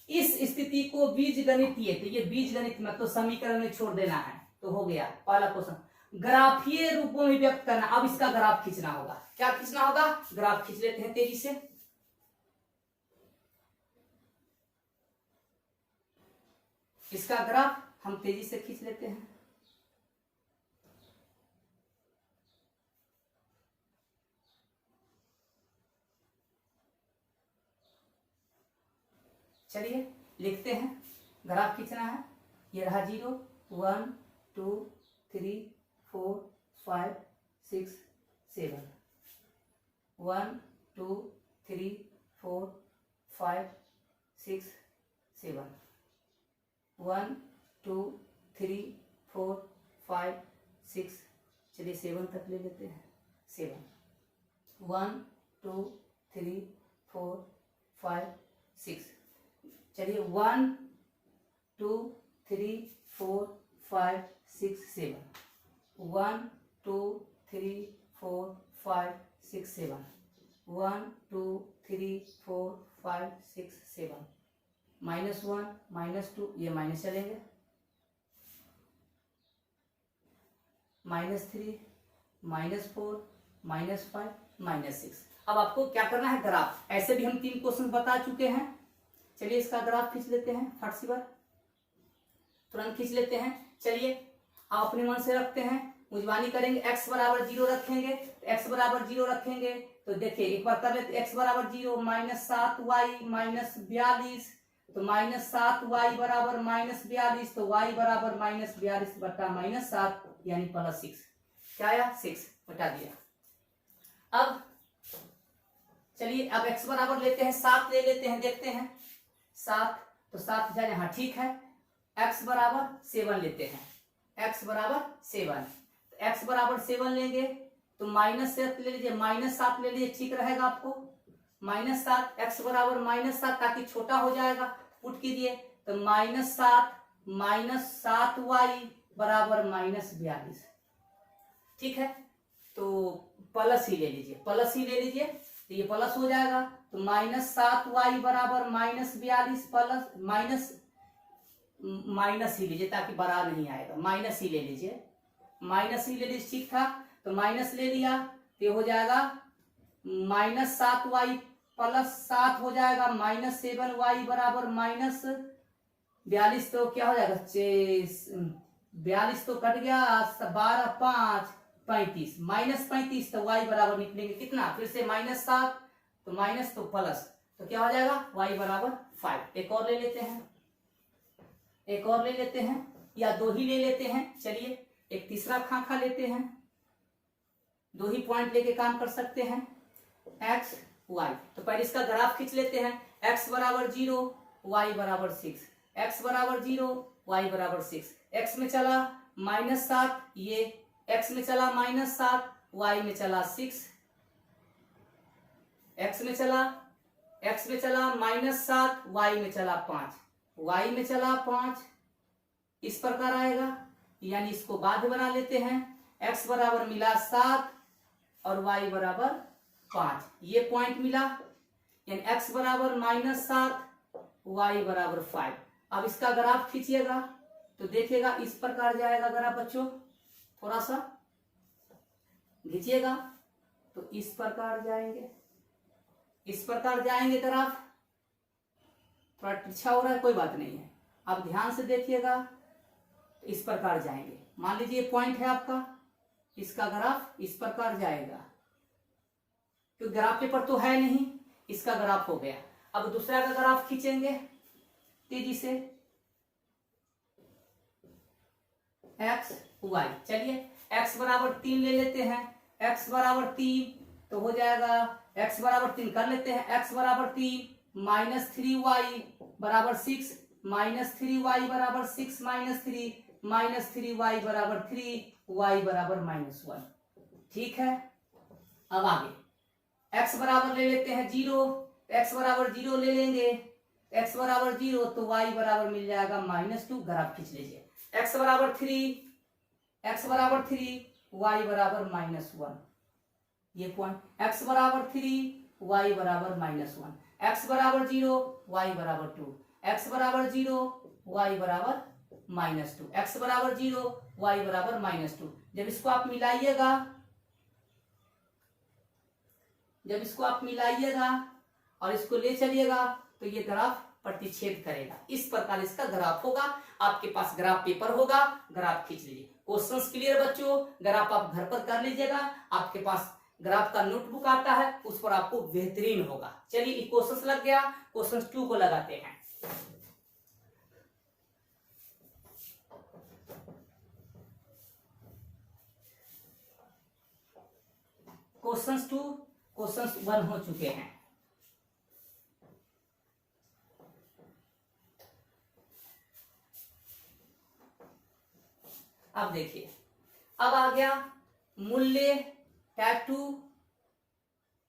इस स्थिति को बीजगणितीय, तो ये बीजगणित में तो समीकरण में छोड़ देना है, तो हो गया पहला क्वेश्चन। ग्राफीय रूपों में व्यक्त करना, अब इसका ग्राफ खींचना होगा। क्या खींचना होगा, ग्राफ खींच लेते हैं तेजी से। इसका ग्राफ हम तेजी से खींच लेते हैं। चलिए लिखते हैं, ग्राफ खींचना है। ये रहा 0 1 2 3 4 5 6 7, 1 2 3 4 5 6 7, 1 2 3 4 5 6, चलिए 7 तक ले लेते हैं। 7, 1 2 3 4 5 6, चलिए 1 2 3 4 5 6 7, 1 2 3 4 5 6 7, 1 2 3 4 5 6 7, -1 -2 ये माइनस चलेंगे, -3 -4 -5 -6। अब आपको क्या करना है, ग्राफ। ऐसे भी हम 3 क्वेश्चन बता चुके हैं। चलिए इसका ग्राफ खींच लेते हैं, फट सी बार तुरंत खींच लेते हैं। चलिए आप अपने मन से रखते हैं, मुजबानी करेंगे। x = 0 रखेंगे, x = 0 रखेंगे तो देखिए एक बार कर लेते, x = 0 -7y -42, तो -7y = -42, तो y = -42 बटा -7 यानी +6, क्या आया 6, बटा दिया। अब चलिए अब x बराबर लेते हैं 7 ले लेते हैं, देखते हैं 7, तो 7 जाए, हाँ ठीक है। x = 7 लेते हैं, x = 7, x = 7 लेंगे तो -7 ले लीजिए, -7 ले लीजिए, ठीक रहेगा आपको। -7 x बराबर -7, ताकि छोटा हो जाएगा, पुट कीजिए तो -7y बराबर -42। ठीक है, तो प्लस ही ले लीजिए, प्लस ही ले लीजिए, तो ये प्लस हो जाएगा। तो -7y बराबर -42 प्लस माइनस ही लीजिए ताकि बड़ा नहीं आएगा, माइनस ही ले लीजिए, माइनस ही ले लीजिए, ठीक था। तो माइनस ले लिया तो हो जाएगा -7y प्लस 7 हो जाएगा -7y बराबर -42। तो क्या हो जाएगा, 42 तो कट गया, 12 5 35, -35, तो y बराबर निकलेंगे कितना, फिर से -7, तो माइनस तो प्लस, तो क्या हो जाएगा y बराबर 5। एक और ले लेते हैं, एक और ले लेते हैं, या दो ही ले लेते हैं, चलिए एक तीसरा खाका लेते हैं, दो ही पॉइंट लेके काम कर सकते हैं, x y। तो पहले इसका ग्राफ खींच लेते हैं, x बराबर 0 y बराबर 6, x बराबर 0 y बराबर 6, x में चला -7, ये x में चला -7, y में चला 6, x में चला -7, y में चला 5, y में चला 5, इस प्रकार आएगा, यानी इसको बाध्य बना लेते हैं। x बराबर मिला 7 और y बराबर 5, ये पॉइंट मिला, यानी x बराबर -7 y बराबर 5। अब इसका ग्राफ खींचिएगा तो देखिएगा इस प्रकार जाएगा ग्राफ बच्चों, थोड़ा सा खींचिएगा तो इस प्रकार जाएंगे, इस प्रकार जाएंगे ग्राफ, थोड़ा तिरछा हो रहा है, कोई बात नहीं है, आप ध्यान से देखिएगा, तो इस प्रकार जाएंगे। मान लीजिए पॉइंट है आपका, इसका ग्राफ इस प्रकार जाएगा, तो ग्राफ पेपर तो है नहीं, इसका ग्राफ हो गया। अब दूसरा का ग्राफ खींचेंगे तेजी से, x y, चलिए x बराबर 3 ले लेते हैं, x बराबर 3 तो हो जाएगा, x बराबर 3 कर लेते हैं, x बराबर 3 -3y बराबर 6, -3y बराबर 6 -3, -3y बराबर 3, y बराबर -1। ठीक है, अब आगे x बराबर ले लेते हैं 0, x बराबर 0 ले लेंगे, x बराबर 0 तो y बराबर मिल जाएगा -2, ग्राफ खींच लीजिए, x बराबर 3, y बराबर -1, ये पॉइंट, x बराबर 3 y बराबर -1, x बराबर 0 y बराबर 2, x बराबर 0 y बराबर -2, x बराबर 0 y बराबर -2। जब इसको आप मिलाइएगा, जब इसको आप मिलाइएगा और इसको ले चलिएगा तो ये ग्राफ प्रतिच्छेद करेगा, इस प्रकार इसका ग्राफ होगा। आपके पास ग्राफ पेपर होगा, ग्राफ खींच लीजिए। क्वेश्चंस क्लियर बच्चों, ग्राफ आप घर पर कर लीजिएगा, आपके पास ग्राफ का नोटबुक आता है, उस पर आपको बेहतरीन होगा। चलिए क्वेश्चंस लग गया, क्वेश्चन 2 को लगाते हैं। क्वेश्चंस 2, क्वेश्चंस 1 हो चुके हैं। अब देखिए, अब आ गया मूल्य, टैग 2,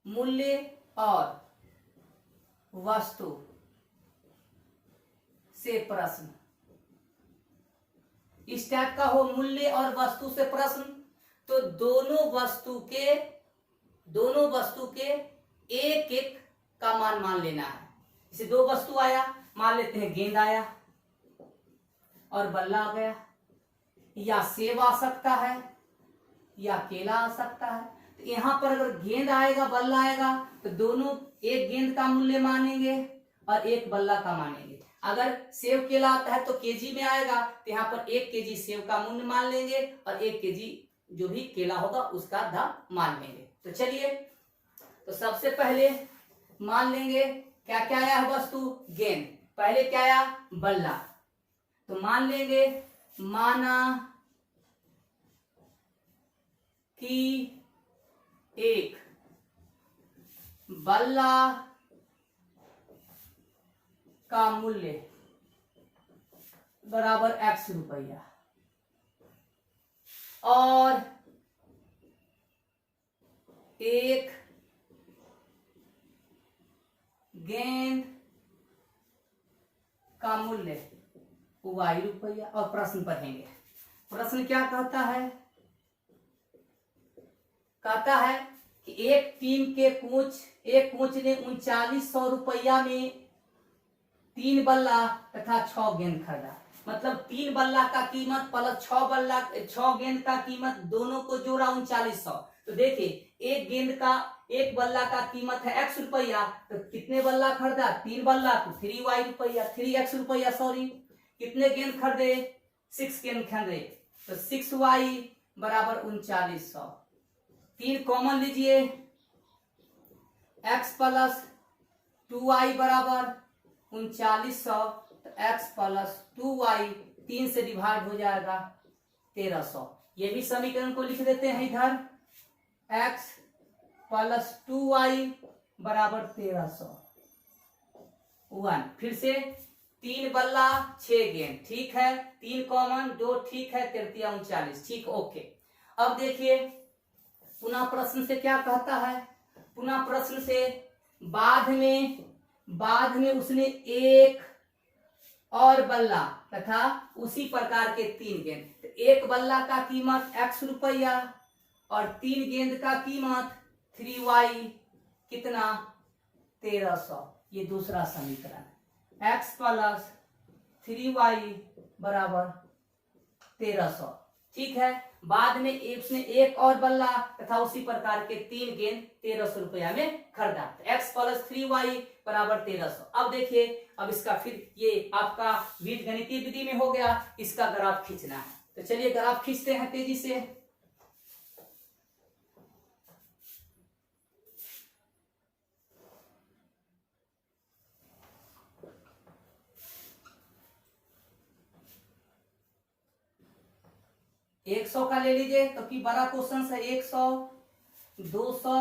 मूल्य और वस्तु से प्रश्न। इस टाइप का हो मूल्य और वस्तु से प्रश्न, तो दोनों वस्तु के एक एक का मान मान लेना है। जैसे दो वस्तु आया, मान लेते हैं गेंद आया और बल्ला आ गया, या सेब आ सकता है या केला आ सकता है। तो यहां पर अगर गेंद आएगा बल्ला आएगा तो दोनों एक गेंद का मूल्य मानेंगे और एक बल्ला का मानेंगे। अगर सेब केला आता है तो केजी में आएगा, तो यहाँ पर 1 केजी सेब का मूल्य मान लेंगे और 1 केजी जो भी केला होगा उसका दाम मान लेंगे। तो चलिए, तो सबसे पहले मान लेंगे क्या क्या आया है वस्तु, गेंद। पहले क्या आया, बल्ला। तो मान लेंगे, माना कि एक बल्ला का मूल्य बराबर X रुपया और एक गेंद का मूल्य y रुपया। और प्रश्न पढ़ेंगे। प्रश्न क्या कहता है? कहता है कि एक टीम के कोच ने 3900 रुपया में 3 बल्ला तथा 6 गेंद खरीदा। मतलब 3 बल्ला का कीमत प्लस 6 गेंद का कीमत दोनों को जोड़ा 3900। तो देखिए एक बल्ला का कीमत है x रुपया, तो कितने बल्ला खरीदा? 3 बल्ला, तो 3y रुपया, 3x रुपया सॉरी। कितने गेंद खरीदे? 6 गेंद खरीदे, तो 6y बराबर 3900। 3 कॉमन लीजिए, x प्लस 2y बराबर 3900, तो x प्लस 2y 3 से डिवाइड हो जाएगा 1300। ये भी समीकरण को लिख देते हैं इधर, x प्लस 2y बराबर 1300। 1 फिर से 3 बल्ला 6 गेंद, ठीक है। 3 कॉमन, 2 ठीक है, 3 39, ठीक, ओके। अब देखिए पुनः प्रश्न से क्या कहता है? पुनः प्रश्न से बाद में उसने एक और बल्ला तथा उसी प्रकार के 3 गेंद। तो एक बल्ला का कीमत x रुपया और 3 गेंद का कीमत 3y कितना? 1300। ये दूसरा समीकरण, x प्लस 3y बराबर 1300, ठीक है। बाद में उसने एक और बल्ला तथा उसी प्रकार के 3 गेंद 1300 रुपया में खरीदा। x प्लस 3y बराबर 1300। अब देखिए, अब इसका फिर ये आपका बीजगणितीय विधि में हो गया, इसका ग्राफ खींचना है। तो चलिए ग्राफ खींचते हैं तेजी से। एक 100 का ले लीजिए, तो कि बड़ा क्वेश्चन है। 100, 200,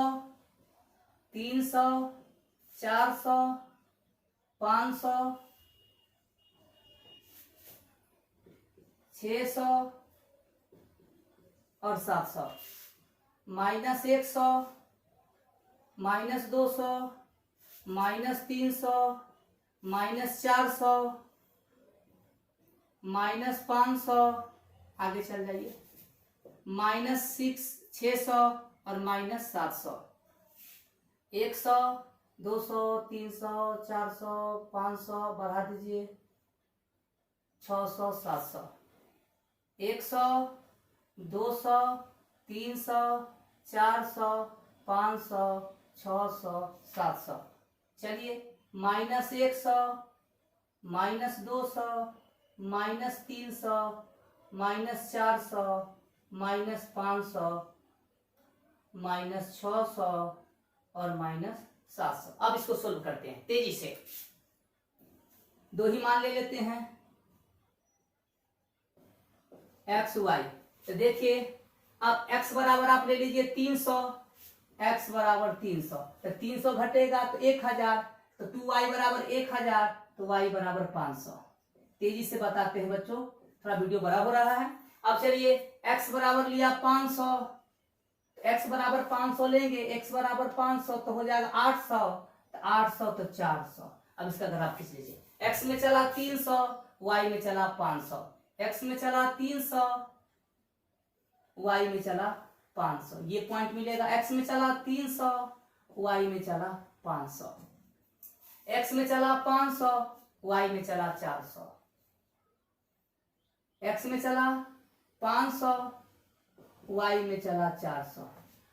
300, 400, 500, 600 और 700। Minus 100, minus 200, minus 300, minus 400, minus 500, आगे चल जाइए, माइनस 600 और माइनस 700। 100, 200, 300, 400, 500, बढ़ा दीजिए 600, 700। 100, 200, 300, 400, 500, 600, 700। चलिए minus 100, minus 200, minus 300, minus 400, minus 500, minus 600 और माइनस 700। अब इसको सोल्व करते हैं तेजी से। 2 ही मान ले लेते हैं, एक्स वाई। तो देखिए अब x बराबर आप ले लीजिए 300, x बराबर 300, तो 300 घटेगा तो 1000, तो 2y बराबर 1000, तो y बराबर 500। तेजी से बताते हैं बच्चों, थोड़ा वीडियो बड़ा हो रहा है। अब चलिए x बराबर लिया 500, x बराबर 500 लेंगे, x बराबर 500 तो हो जाएगा 800, तो 800 तो 400। अब इसका ग्राफ खींच लीजिए। x में चला 300, y में चला 500, x में चला 300, y में चला 500। ये पॉइंट मिलेगा। x में चला 300, y में चला 500, x में चला 500, y में चला 400, x में चला 500, y में चला 400।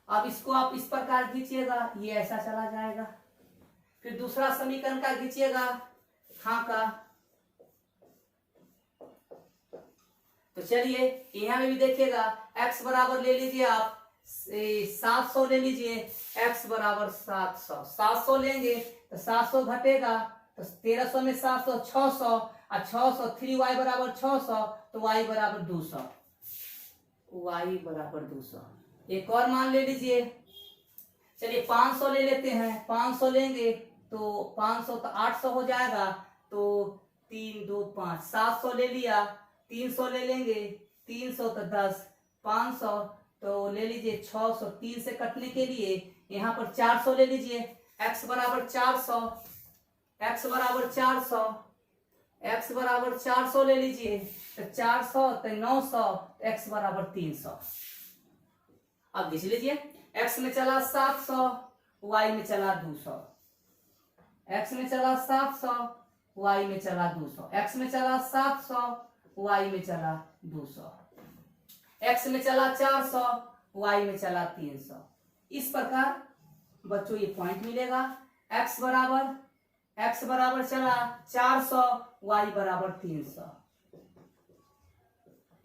अब इसको आप इस प्रकार खींचिएगा, ये ऐसा चला जाएगा। फिर दूसरा समीकरण का खींचिएगा, हाँ का। तो चलिए यहाँ में भी देखिएगा, x बराबर ले लीजिए आप 700 ले लीजिए, x बराबर 700। 700 लेंगे तो 700 घटेगा, तो 1300 में 700 600, और 600 3y बराबर 600, तो y बराबर 200। y बराबर 200। एक और मान ले लीजिए, चलिए 500 ले लेते हैं। 500 लेंगे तो 500 तो 800 हो जाएगा, तो 3 2 5, 700 ले लिया। 300 ले लेंगे, 300 तो 10, 500 तो ले लीजिए 600, 3 से कटने के लिए यहाँ पर 400 ले लीजिए। x बराबर 400, x बराबर 400, x बराबर 400 ले लीजिए। तो 400 तो 900, x बराबर 300। अब देख लीजिए, x में चला 700, y में चला 200, x में चला 700, y में चला 200, x में चला 700, y में चला 200, x में चला 400, y में चला 300। इस प्रकार बच्चों ये पॉइंट मिलेगा। x बराबर चला 400, y बराबर 300।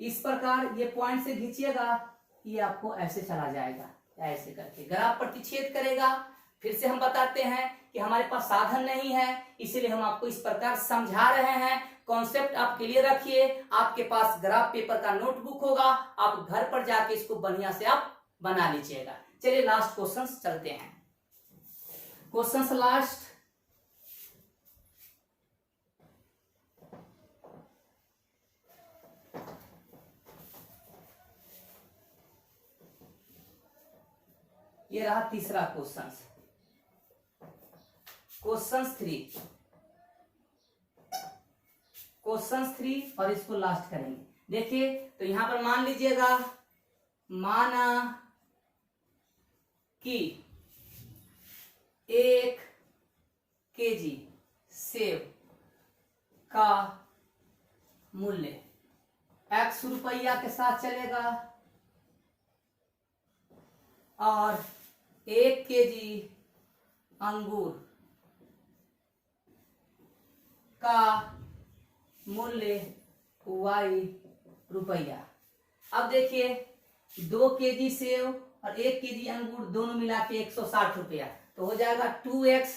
इस प्रकार ये पॉइंट से खींचिएगा, ये आपको ऐसे चला जाएगा, ऐसे करके ग्राफ प्रतिच्छेद करेगा। फिर से हम बताते हैं कि हमारे पास साधन नहीं है, इसीलिए हम आपको इस प्रकार समझा रहे हैं। कॉन्सेप्ट आप क्लियर रखिए। आपके पास ग्राफ पेपर का नोटबुक होगा, आप घर पर जाके इसको बढ़िया से आप बना लीजिएगा। चलिए लास्ट क्वेश्चन चलते हैं। क्वेश्चन लास्ट, ये रहा तीसरा क्वेश्चन, क्वेश्चन 3 और इसको लास्ट करेंगे। देखिए तो यहां पर मान लीजिएगा, माना कि 1 केजी सेब का मूल्य x रुपया के साथ चलेगा और 1 केजी अंगूर का मूल्य y रुपया। अब देखिए 2 केजी सेब और 1 केजी अंगूर दोनों मिला के 160 रुपया, तो हो जाएगा 2x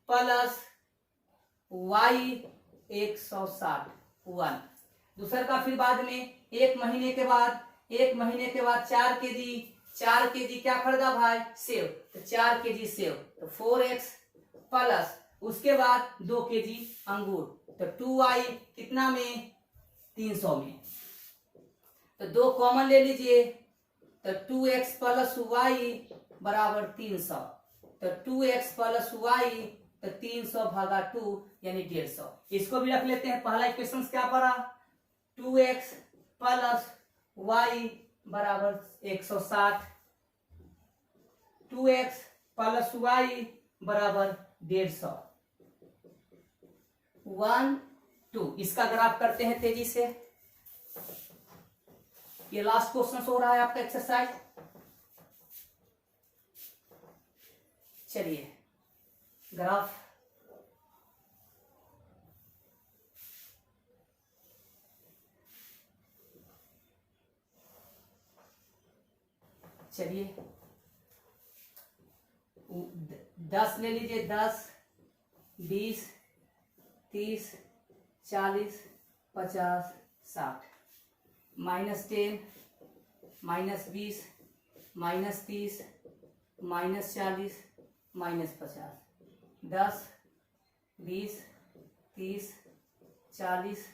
प्लस y 160 1। दूसरा का फिर बाद में 1 महीने के बाद 4 केजी क्या खरीदा भाई, सेब, तो 4 केजी सेब, तो 4x प्लस उसके बाद 2 केजी अंगूर, तो 2y कितना में, 300 में। तो 2 कॉमन ले लीजिए, तो 2x प्लस y बराबर 300, तो 2x प्लस y तो 300 भागा 2 यानी 150। इसको भी रख लेते हैं। पहला इक्वेशन क्या पड़ा, 2x प्लस y बराबर 160, 2x प्लस y बराबर 150, 1 2। इसका ग्राफ करते हैं तेजी से। ये लास्ट क्वेश्चन हो रहा है आपका एक्सरसाइज। चलिए ग्राफ चलिए 10 ले लीजिए, 10 20 30 40 50 60, -10 -20 -30 -40 -50, 10 20 30 40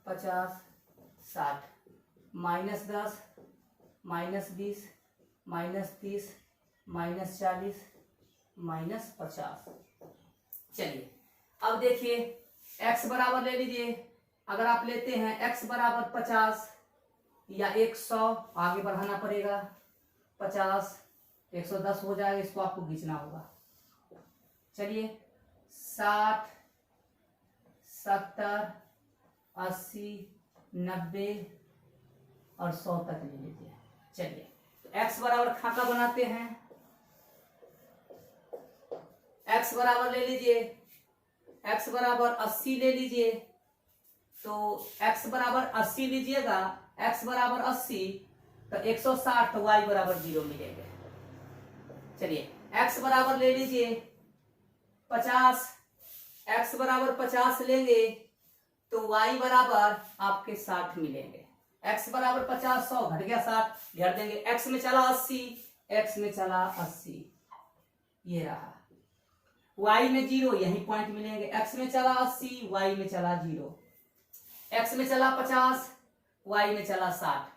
50 60, -10 -20 -30 -40 -50। चलिए अब देखिए x बराबर ले लीजिए। अगर आप लेते हैं x बराबर 50 या 100, आगे बढ़ाना पड़ेगा, 50 110 हो जाएगा, इसको आपको खींचना होगा। चलिए 60 70 80 90 और 100 तक ले लीजिए। चलिए तो x बराबर खाका बनाते हैं। x बराबर ले लीजिए, x बराबर 80 ले लीजिए, तो x बराबर 80 लीजिएगा, x बराबर 80 तो 160, तो y बराबर 0 मिलेंगे। चलिए x बराबर ले लीजिए 50, x बराबर 50 लेंगे तो y बराबर आपके 60 मिलेंगे। x बराबर 50 100 घट गया 60, घट देंगे, x में चला 80, x में चला 80, ये रहा, y में 0, यही पॉइंट मिलेंगे। x में चला 80, y में चला 0, x में चला 50, y में चला 60,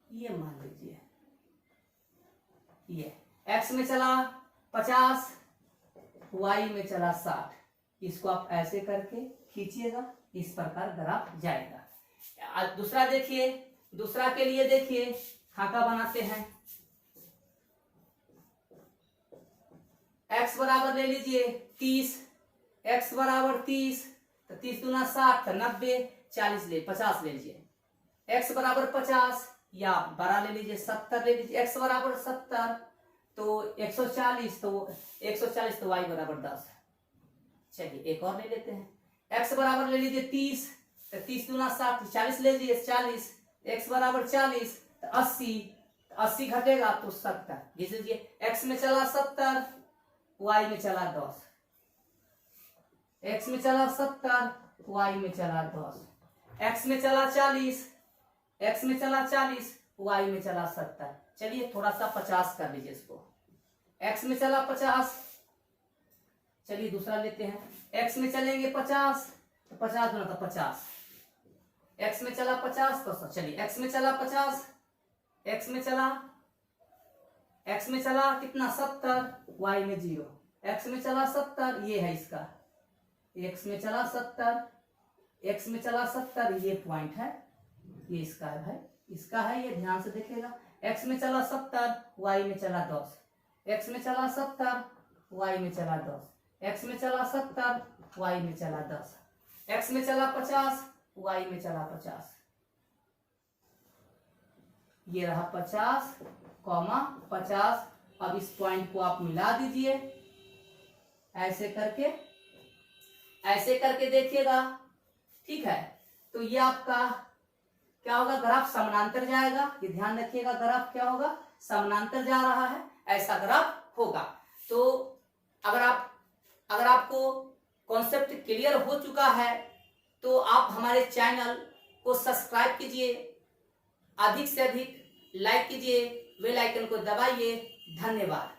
ये मान लीजिए ये x में चला 50, y में चला 60। इसको आप ऐसे करके खींचिएगा, इस प्रकार ग्राफ जाएगा। दूसरा देखिए, दूसरा के लिए देखिए खाका बनाते हैं। x बराबर ले लीजिए 30, x बराबर 30, तो 30 दूना 60, 90, 40 ले 50 ले लीजिए। x बराबर 50 या बड़ा ले लीजिए 70 ले लीजिए। x बराबर 70 तो 140, तो 140 तो y बराबर 10। चलिए एक और ले लेते हैं। x बराबर ले लीजिए 30, तो 30 दूना 60, 40 ले लीजिए 40, x बराबर 40 तो 80, 80 घटेगा तो 70। घिस लीजिए, x में चला 70, y में चला 10, x में चला 70, y में चला 10, x में चला 40, x में चला 40, y में चला 70। चलिए थोड़ा सा 50 कर लीजिए इसको। x में चला 50, चलिए दूसरा लेते हैं। x में चलेंगे 50, तो 50 गुना तो 50, x में चला 50 तो चलिए x में चला 50, x में चला कितना 70, y में 0, x में चला 70, ये है इसका, x में चला 70, x में चला 70, ये पॉइंट है, ये इसका है भाई, इसका है, ये ध्यान से देखिएगा। x में चला 70, y में चला 10, x में चला 70, y में चला 10, x में चला 70, y में चला 10, x में चला 50, y में चला 50। ये रहा 50, 50। अब इस पॉइंट को आप मिला दीजिए, ऐसे करके देखिएगा, ठीक है। तो ये आपका क्या होगा, ग्राफ समानांतर जाएगा। ये ध्यान रखिएगा, ग्राफ क्या होगा, समानांतर जा रहा है, ऐसा ग्राफ होगा। तो अगर आपको कॉन्सेप्ट क्लियर हो चुका है तो आप हमारे चैनल को सब्सक्राइब कीजिए, अधिक से अधिक लाइक कीजिए, बेल आइकन को दबाइए। धन्यवाद।